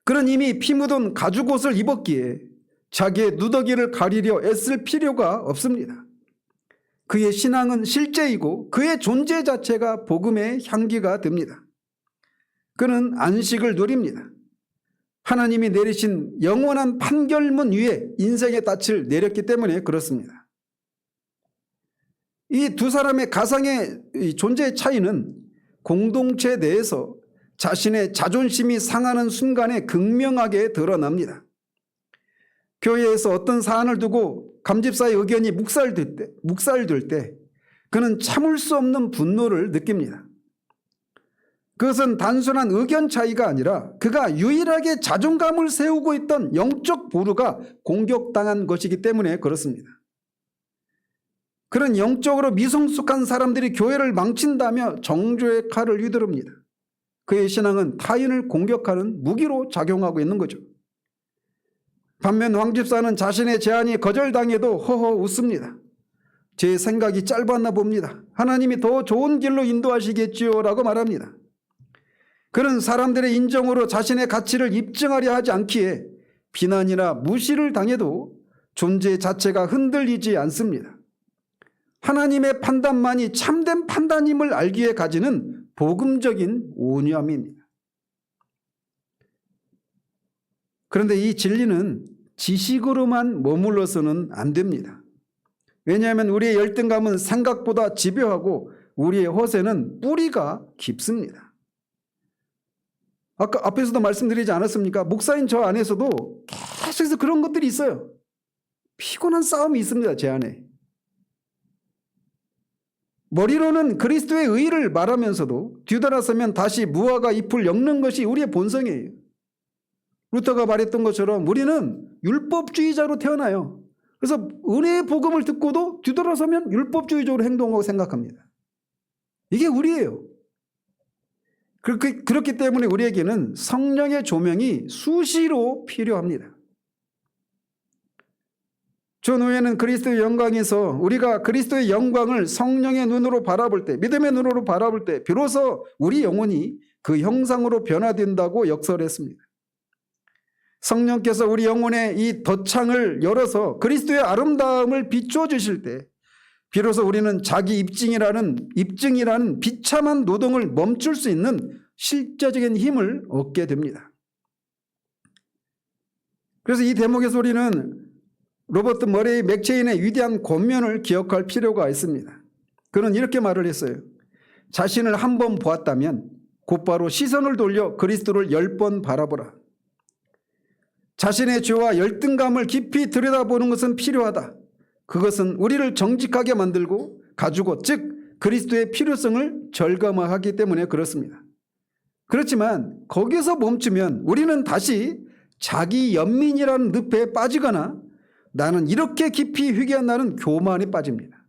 그는 이미 피 묻은 가죽옷을 입었기에 자기의 누더기를 가리려 애쓸 필요가 없습니다. 그의 신앙은 실제이고 그의 존재 자체가 복음의 향기가 됩니다. 그는 안식을 누립니다. 하나님이 내리신 영원한 판결문 위에 인생의 닻을 내렸기 때문에 그렇습니다. 이 두 사람의 가상의 존재의 차이는 공동체 내에서 자신의 자존심이 상하는 순간에 극명하게 드러납니다. 교회에서 어떤 사안을 두고 감집사의 의견이 묵살될 때 그는 참을 수 없는 분노를 느낍니다. 그것은 단순한 의견 차이가 아니라 그가 유일하게 자존감을 세우고 있던 영적 보루가 공격당한 것이기 때문에 그렇습니다. 그런 영적으로 미성숙한 사람들이 교회를 망친다며 정죄의 칼을 휘두릅니다. 그의 신앙은 타인을 공격하는 무기로 작용하고 있는 거죠. 반면 황 집사는 자신의 제안이 거절당해도 허허 웃습니다. 제 생각이 짧았나 봅니다. 하나님이 더 좋은 길로 인도하시겠지요 라고 말합니다. 그는 사람들의 인정으로 자신의 가치를 입증하려 하지 않기에 비난이나 무시를 당해도 존재 자체가 흔들리지 않습니다. 하나님의 판단만이 참된 판단임을 알기에 가지는 복음적인 온유함입니다. 그런데 이 진리는 지식으로만 머물러서는 안 됩니다. 왜냐하면 우리의 열등감은 생각보다 집요하고 우리의 허세는 뿌리가 깊습니다. 아까 앞에서도 말씀드리지 않았습니까? 목사인 저 안에서도 계속해서 그런 것들이 있어요. 피곤한 싸움이 있습니다. 제 안에. 머리로는 그리스도의 의의를 말하면서도 뒤돌아서면 다시 무화과 잎을 엮는 것이 우리의 본성이에요. 루터가 말했던 것처럼 우리는 율법주의자로 태어나요. 그래서 은혜의 복음을 듣고도 뒤돌아서면 율법주의적으로 행동하고 생각합니다. 이게 우리예요. 그렇기 때문에 우리에게는 성령의 조명이 수시로 필요합니다. 주 노예는 그리스도의 영광에서 우리가 그리스도의 영광을 성령의 눈으로 바라볼 때, 믿음의 눈으로 바라볼 때 비로소 우리 영혼이 그 형상으로 변화된다고 역설했습니다. 성령께서 우리 영혼의 이 덫창을 열어서 그리스도의 아름다움을 비추어 주실 때 비로소 우리는 자기 입증이라는 비참한 노동을 멈출 수 있는 실제적인 힘을 얻게 됩니다. 그래서 이 대목에서 우리는 로버트 머레이 맥체인의 위대한 권면을 기억할 필요가 있습니다. 그는 이렇게 말을 했어요. 자신을 한 번 보았다면 곧바로 시선을 돌려 그리스도를 10번 바라보라. 자신의 죄와 열등감을 깊이 들여다보는 것은 필요하다. 그것은 우리를 정직하게 만들고 가지고 즉 그리스도의 필요성을 절감하기 때문에 그렇습니다. 그렇지만 거기서 멈추면 우리는 다시 자기 연민이라는 늪에 빠지거나 나는 이렇게 깊이 회개한다는 교만에 빠집니다.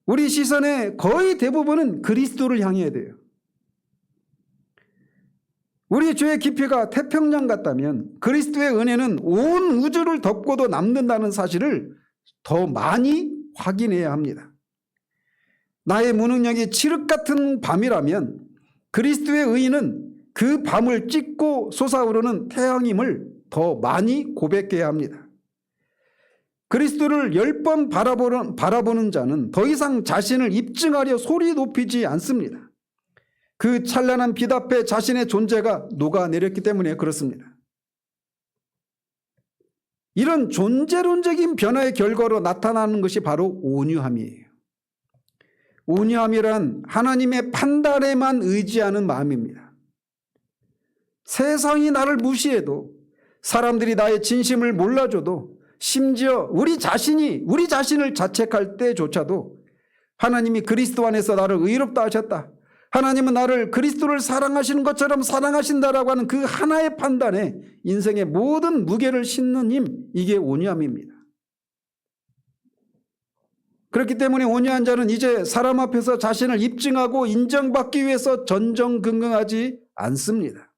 우리 시선의 거의 대부분은 그리스도를 향해야 돼요. 우리 죄의 깊이가 태평양 같다면 그리스도의 은혜는 온 우주를 덮고도 남는다는 사실을 더 많이 확인해야 합니다. 나의 무능력이 칠흑 같은 밤이라면 그리스도의 의의는 그 밤을 찢고 솟아오르는 태양임을 더 많이 고백해야 합니다. 그리스도를 10번 바라보는 자는 더 이상 자신을 입증하려 소리 높이지 않습니다. 그 찬란한 빛 앞에 자신의 존재가 녹아내렸기 때문에 그렇습니다. 이런 존재론적인 변화의 결과로 나타나는 것이 바로 온유함이에요. 온유함이란 하나님의 판단에만 의지하는 마음입니다. 세상이 나를 무시해도 사람들이 나의 진심을 몰라줘도, 심지어 우리 자신을 자책할 때조차도 하나님이 그리스도 안에서 나를 의롭다 하셨다, 하나님은 나를 그리스도를 사랑하시는 것처럼 사랑하신다라고 하는 그 하나의 판단에 인생의 모든 무게를 싣는 힘, 이게 온유함입니다. 그렇기 때문에 온유한 자는 이제 사람 앞에서 자신을 입증하고 인정받기 위해서 전전긍긍하지 않습니다.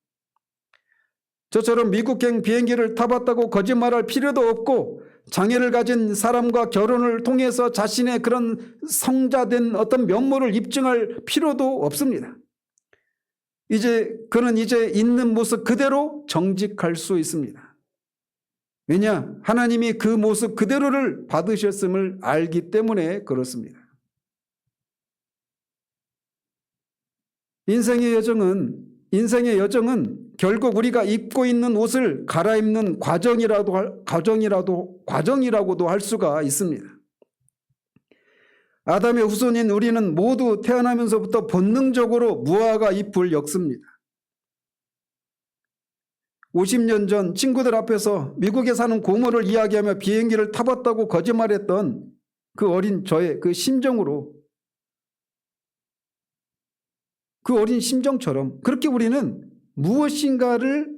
저처럼 미국행 비행기를 타봤다고 거짓말할 필요도 없고, 장애를 가진 사람과 결혼을 통해서 자신의 그런 성자된 어떤 면모를 입증할 필요도 없습니다. 그는 이제 있는 모습 그대로 정직할 수 있습니다. 왜냐? 하나님이 그 모습 그대로를 받으셨음을 알기 때문에 그렇습니다. 인생의 여정은 결국 우리가 입고 있는 옷을 갈아입는 과정이라고도 할 수가 있습니다. 아담의 후손인 우리는 모두 태어나면서부터 본능적으로 무화과 잎을 엮습니다. 50년 전 친구들 앞에서 미국에 사는 고모를 이야기하며 비행기를 타봤다고 거짓말했던 그 어린 저의 그 심정으로, 그 어린 심정처럼 그렇게 우리는 무엇인가를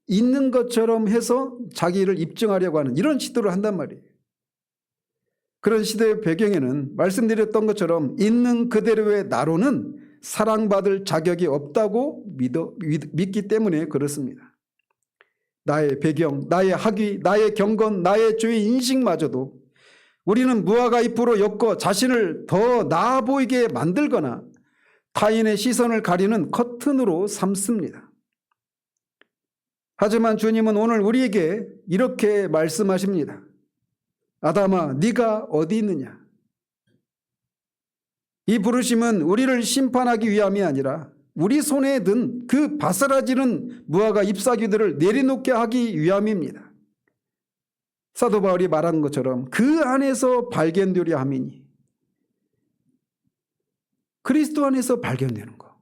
있는 것처럼 해서 자기를 입증하려고 하는 이런 시도를 한단 말이에요. 그런 시대의 배경에는 말씀드렸던 것처럼 있는 그대로의 나로는 사랑받을 자격이 없다고 믿기 때문에 그렇습니다. 나의 배경, 나의 학위, 나의 경건, 나의 죄의 인식마저도 우리는 무화과 잎으로 엮어 자신을 더 나아 보이게 만들거나 타인의 시선을 가리는 커튼으로 삼습니다. 하지만 주님은 오늘 우리에게 이렇게 말씀하십니다. 아담아, 네가 어디 있느냐? 이 부르심은 우리를 심판하기 위함이 아니라 우리 손에 든 그 바스라지는 무화과 잎사귀들을 내려놓게 하기 위함입니다. 사도 바울이 말한 것처럼 그 안에서 발견되려 함이니, 그리스도 안에서 발견되는 것,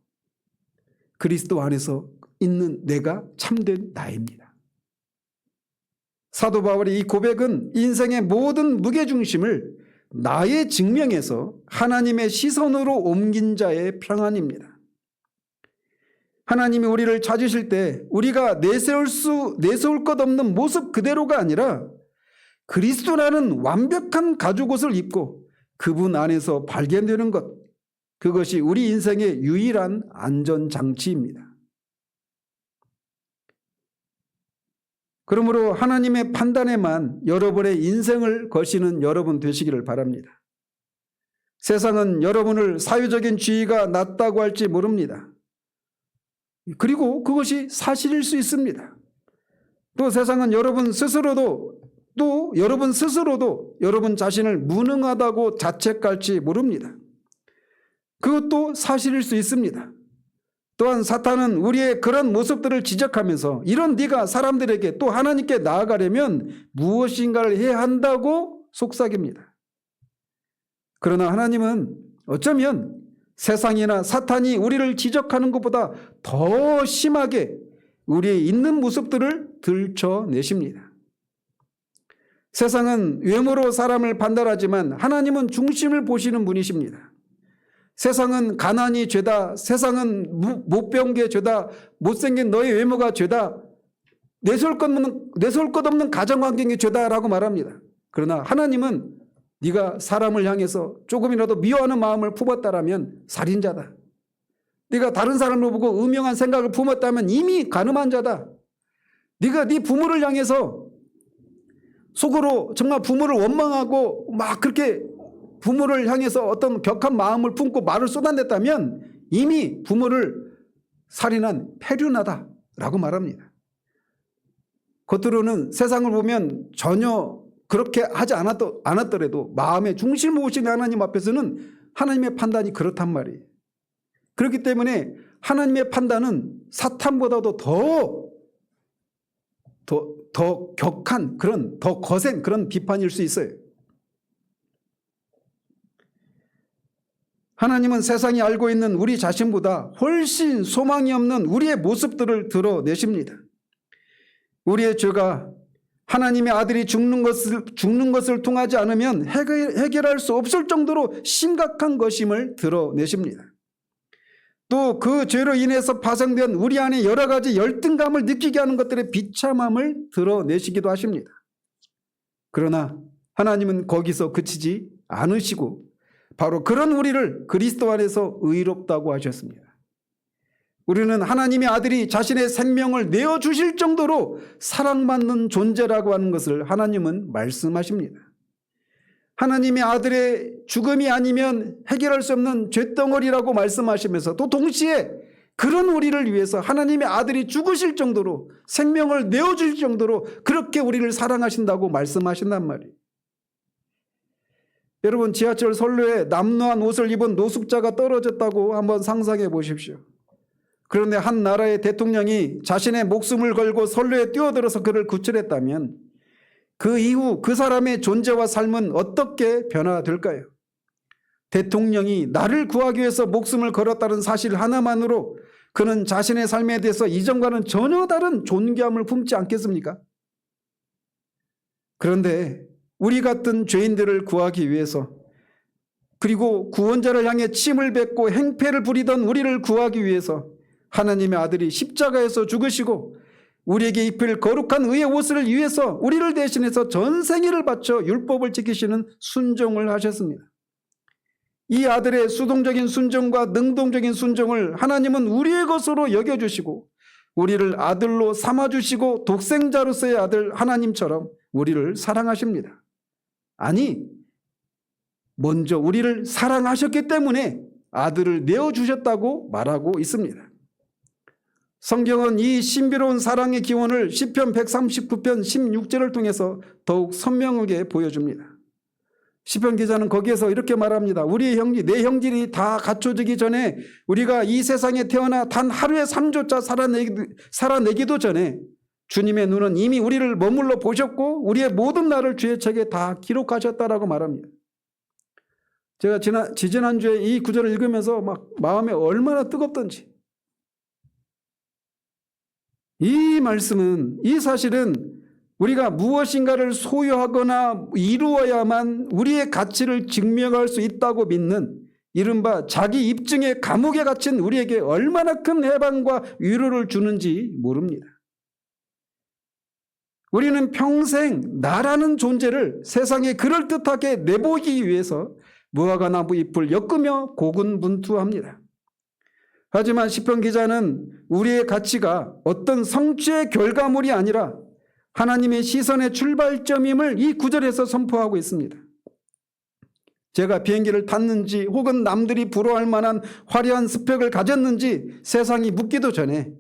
그리스도 안에서 있는 내가 참된 나입니다. 사도 바울의 이 고백은 인생의 모든 무게중심을 나의 증명에서 하나님의 시선으로 옮긴 자의 평안입니다. 하나님이 우리를 찾으실 때 우리가 내세울 것 없는 모습 그대로가 아니라 그리스도라는 완벽한 가죽옷을 입고 그분 안에서 발견되는 것, 그것이 우리 인생의 유일한 안전장치입니다. 그러므로 하나님의 판단에만 여러분의 인생을 거시는 여러분 되시기를 바랍니다. 세상은 여러분을 사유적인 지위가 낮다고 할지 모릅니다. 그리고 그것이 사실일 수 있습니다. 또 세상은 여러분 스스로도 여러분 자신을 무능하다고 자책할지 모릅니다. 그것도 사실일 수 있습니다. 또한 사탄은 우리의 그런 모습들을 지적하면서 이런 네가 사람들에게 또 하나님께 나아가려면 무엇인가를 해야 한다고 속삭입니다. 그러나 하나님은 어쩌면 세상이나 사탄이 우리를 지적하는 것보다 더 심하게 우리의 있는 모습들을 들춰내십니다. 세상은 외모로 사람을 판단하지만 하나님은 중심을 보시는 분이십니다. 세상은 가난이 죄다, 세상은 못 배운 게 죄다, 못생긴 너의 외모가 죄다, 내세울 것 없는 가정환경이 죄다라고 말합니다. 그러나 하나님은 네가 사람을 향해서 조금이라도 미워하는 마음을 품었다라면 살인자다. 네가 다른 사람을 보고 음흉한 생각을 품었다면 이미 간음한 자다. 네가 네 부모를 향해서 속으로 정말 부모를 원망하고 막 그렇게 부모를 향해서 어떤 격한 마음을 품고 말을 쏟아냈다면 이미 부모를 살인한 패륜하다라고 말합니다. 겉으로는 세상을 보면 전혀 그렇게 하지 않았더라도 마음의 중심을 보시는 하나님 앞에서는 하나님의 판단이 그렇단 말이에요. 그렇기 때문에 하나님의 판단은 사탄보다도 더 격한 그런 더 거센 그런 비판일 수 있어요. 하나님은 세상이 알고 있는 우리 자신보다 훨씬 소망이 없는 우리의 모습들을 드러내십니다. 우리의 죄가 하나님의 아들이 죽는 것을 통하지 않으면 해결할 수 없을 정도로 심각한 것임을 드러내십니다. 또 그 죄로 인해서 파생된 우리 안에 여러 가지 열등감을 느끼게 하는 것들의 비참함을 드러내시기도 하십니다. 그러나 하나님은 거기서 그치지 않으시고 바로 그런 우리를 그리스도 안에서 의롭다고 하셨습니다. 우리는 하나님의 아들이 자신의 생명을 내어주실 정도로 사랑받는 존재라고 하는 것을 하나님은 말씀하십니다. 하나님의 아들의 죽음이 아니면 해결할 수 없는 죄덩어리라고 말씀하시면서 또 동시에 그런 우리를 위해서 하나님의 아들이 죽으실 정도로 생명을 내어줄 정도로 그렇게 우리를 사랑하신다고 말씀하신단 말이에요. 여러분, 지하철 선로에 남루한 옷을 입은 노숙자가 떨어졌다고 한번 상상해 보십시오. 그런데 한 나라의 대통령이 자신의 목숨을 걸고 선로에 뛰어들어서 그를 구출했다면 그 이후 그 사람의 존재와 삶은 어떻게 변화될까요? 대통령이 나를 구하기 위해서 목숨을 걸었다는 사실 하나만으로 그는 자신의 삶에 대해서 이전과는 전혀 다른 존귀함을 품지 않겠습니까? 그런데 우리 같은 죄인들을 구하기 위해서 그리고 구원자를 향해 침을 뱉고 행패를 부리던 우리를 구하기 위해서 하나님의 아들이 십자가에서 죽으시고 우리에게 입힐 거룩한 의의 옷을 위해서 우리를 대신해서 전생애를 바쳐 율법을 지키시는 순종을 하셨습니다. 이 아들의 수동적인 순종과 능동적인 순종을 하나님은 우리의 것으로 여겨주시고 우리를 아들로 삼아주시고 독생자로서의 아들 하나님처럼 우리를 사랑하십니다. 아니, 먼저 우리를 사랑하셨기 때문에 아들을 내어주셨다고 말하고 있습니다. 성경은 이 신비로운 사랑의 기원을 시편 139편 16절을 통해서 더욱 선명하게 보여줍니다. 시편 기자는 거기에서 이렇게 말합니다. 우리의 형제, 내 형질이 다 갖춰지기 전에 우리가 이 세상에 태어나 단 하루의 삶조차 살아내기도 전에 주님의 눈은 이미 우리를 머물러 보셨고 우리의 모든 날을 주의 책에 다 기록하셨다라고 말합니다. 제가 지지난주에 이 구절을 읽으면서 막 마음에 얼마나 뜨겁던지, 이 말씀은, 이 사실은 우리가 무엇인가를 소유하거나 이루어야만 우리의 가치를 증명할 수 있다고 믿는 이른바 자기 입증의 감옥에 갇힌 우리에게 얼마나 큰 해방과 위로를 주는지 모릅니다. 우리는 평생 나라는 존재를 세상에 그럴듯하게 내보이기 위해서 무화과 나무 잎을 엮으며 고군분투합니다. 하지만 시편 기자는 우리의 가치가 어떤 성취의 결과물이 아니라 하나님의 시선의 출발점임을 이 구절에서 선포하고 있습니다. 제가 비행기를 탔는지 혹은 남들이 부러워할 만한 화려한 스펙을 가졌는지 세상이 묻기도 전에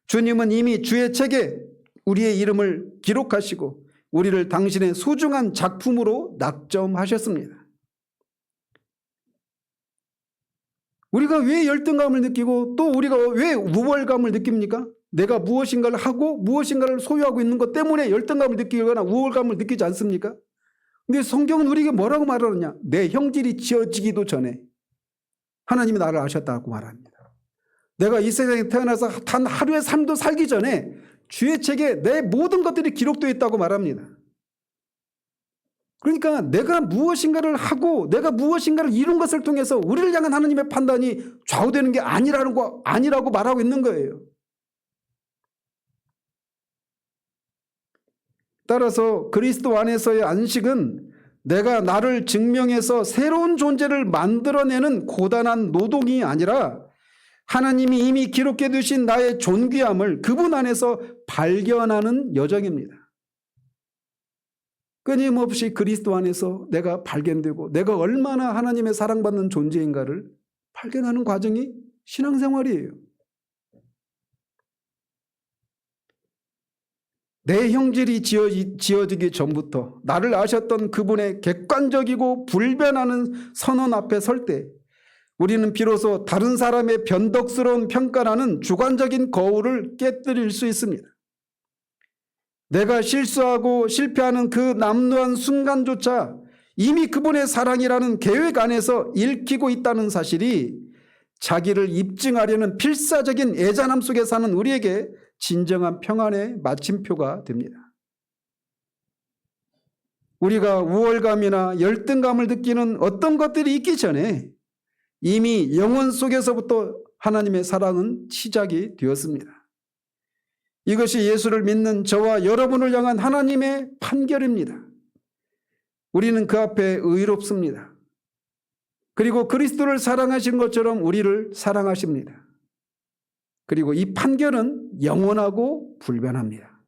주님은 이미 주의 책에 우리의 이름을 기록하시고 우리를 당신의 소중한 작품으로 낙점하셨습니다. 우리가 왜 열등감을 느끼고 또 우리가 왜 우월감을 느낍니까? 내가 무엇인가를 하고 무엇인가를 소유하고 있는 것 때문에 열등감을 느끼거나 우월감을 느끼지 않습니까? 근데 성경은 우리에게 뭐라고 말하느냐? 내 형질이 지어지기도 전에 하나님이 나를 아셨다고 말합니다. 내가 이 세상에 태어나서 단 하루의 삶도 살기 전에 주의 책에 내 모든 것들이 기록되어 있다고 말합니다. 그러니까 내가 무엇인가를 하고 내가 무엇인가를 이룬 것을 통해서 우리를 향한 하나님의 판단이 좌우되는 게 아니라고 말하고 있는 거예요. 따라서 그리스도 안에서의 안식은 내가 나를 증명해서 새로운 존재를 만들어내는 고단한 노동이 아니라 하나님이 이미 기록해 두신 나의 존귀함을 그분 안에서 발견하는 여정입니다. 끊임없이 그리스도 안에서 내가 발견되고 내가 얼마나 하나님의 사랑받는 존재인가를 발견하는 과정이 신앙생활이에요. 내 형질이 지어지기 전부터 나를 아셨던 그분의 객관적이고 불변하는 선언 앞에 설 때 우리는 비로소 다른 사람의 변덕스러운 평가라는 주관적인 거울을 깨뜨릴 수 있습니다. 내가 실수하고 실패하는 그 남루한 순간조차 이미 그분의 사랑이라는 계획 안에서 읽히고 있다는 사실이 자기를 입증하려는 필사적인 애잔함 속에 사는 우리에게 진정한 평안의 마침표가 됩니다. 우리가 우월감이나 열등감을 느끼는 어떤 것들이 있기 전에 이미 영혼 속에서부터 하나님의 사랑은 시작이 되었습니다. 이것이 예수를 믿는 저와 여러분을 향한 하나님의 판결입니다. 우리는 그 앞에 의롭습니다. 그리고 그리스도를 사랑하신 것처럼 우리를 사랑하십니다. 그리고 이 판결은 영원하고 불변합니다.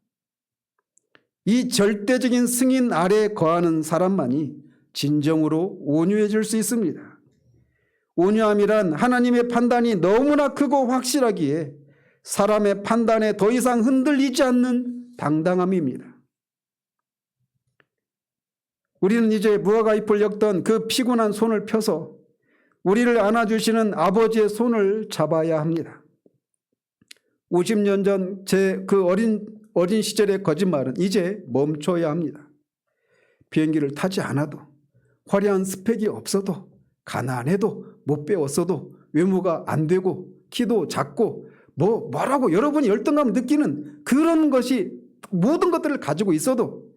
이 절대적인 승인 아래 거하는 사람만이 진정으로 온유해질 수 있습니다. 온유함이란 하나님의 판단이 너무나 크고 확실하기에 사람의 판단에 더 이상 흔들리지 않는 당당함입니다. 우리는 이제 무화과 잎을 엮던 그 피곤한 손을 펴서 우리를 안아주시는 아버지의 손을 잡아야 합니다. 50년 전 제 그 어린 시절의 거짓말은 이제 멈춰야 합니다. 비행기를 타지 않아도, 화려한 스펙이 없어도, 가난해도, 못 배웠어도, 외모가 안 되고, 키도 작고, 뭐라고 여러분이 열등감을 느끼는 그런 것이 모든 것들을 가지고 있어도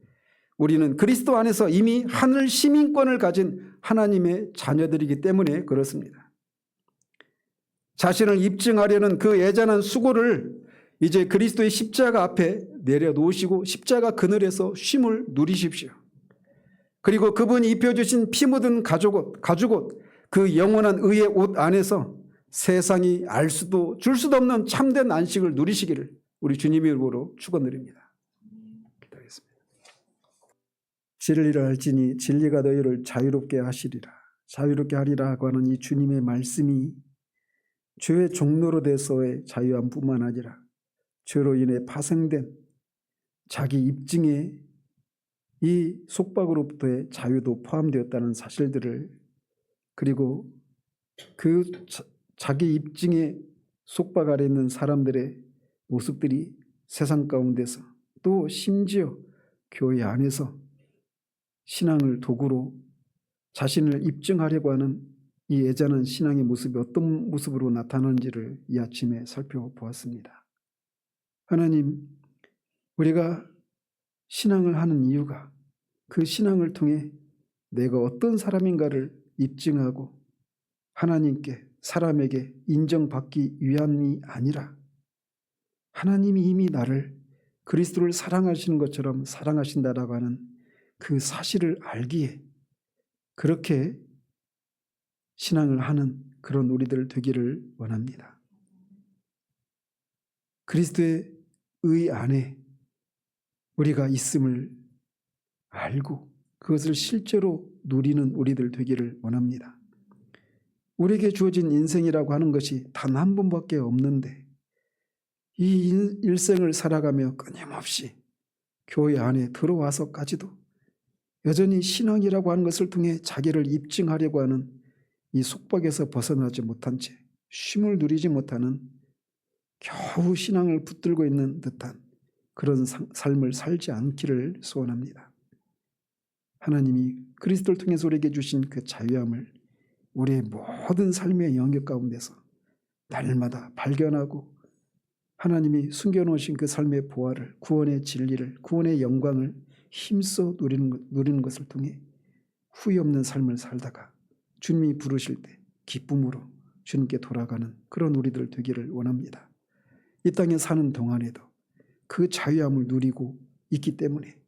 우리는 그리스도 안에서 이미 하늘 시민권을 가진 하나님의 자녀들이기 때문에 그렇습니다. 자신을 입증하려는 그 애잔한 수고를 이제 그리스도의 십자가 앞에 내려놓으시고 십자가 그늘에서 쉼을 누리십시오. 그리고 그분이 입혀주신 피 묻은 가죽옷, 그 영원한 의의 옷 안에서 세상이 알 수도 줄 수도 없는 참된 안식을 누리시기를 우리 주님의 이름으로 축원드립니다. 기도하겠습니다. 진리를 알지니 진리가 너희를 자유롭게 하시리라. 자유롭게 하리라고 하는 이 주님의 말씀이 죄의 종로로 돼서의 자유함뿐만 아니라 죄로 인해 파생된 자기 입증의 이 속박으로부터의 자유도 포함되었다는 사실들을, 그리고 그 자기 입증의 속박 아래 있는 사람들의 모습들이 세상 가운데서 또 심지어 교회 안에서 신앙을 도구로 자신을 입증하려고 하는 이 애잔한 신앙의 모습이 어떤 모습으로 나타나는지를 이 아침에 살펴보았습니다. 하나님, 우리가 신앙을 하는 이유가 그 신앙을 통해 내가 어떤 사람인가를 입증하고 하나님께, 사람에게 인정받기 위함이 아니라 하나님이 이미 나를 그리스도를 사랑하시는 것처럼 사랑하신다라고 하는 그 사실을 알기에 그렇게 신앙을 하는 그런 우리들 되기를 원합니다. 그리스도의 의 안에 우리가 있음을 알고 그것을 실제로 누리는 우리들 되기를 원합니다. 우리에게 주어진 인생이라고 하는 것이 단 한 번밖에 없는데 이 일생을 살아가며 끊임없이 교회 안에 들어와서까지도 여전히 신앙이라고 하는 것을 통해 자기를 입증하려고 하는 이 속박에서 벗어나지 못한 채 쉼을 누리지 못하는 겨우 신앙을 붙들고 있는 듯한 그런 삶을 살지 않기를 소원합니다. 하나님이 그리스도를 통해서 우리에게 주신 그 자유함을 우리의 모든 삶의 영역 가운데서 날마다 발견하고 하나님이 숨겨놓으신 그 삶의 보화를, 구원의 진리를, 구원의 영광을 힘써 누리는 것을 통해 후회 없는 삶을 살다가 주님이 부르실 때 기쁨으로 주님께 돌아가는 그런 우리들 되기를 원합니다. 이 땅에 사는 동안에도 그 자유함을 누리고 있기 때문에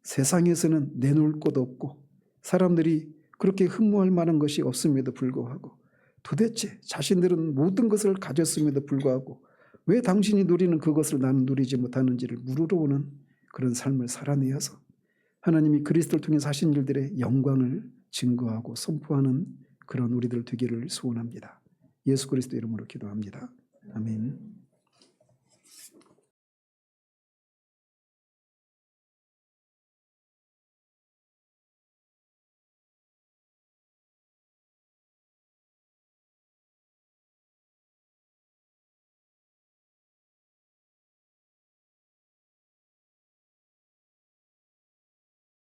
세상에서는 내놓을 곳 없고 사람들이 그렇게 흠모할 만한 것이 없음에도 불구하고 도대체 자신들은 모든 것을 가졌음에도 불구하고 왜 당신이 누리는 그것을 나는 누리지 못하는지를 물으러 오는 그런 삶을 살아내어서 하나님이 그리스도를 통해 하신 일들의 영광을 증거하고 선포하는 그런 우리들 되기를 소원합니다. 예수 그리스도 이름으로 기도합니다. 아멘.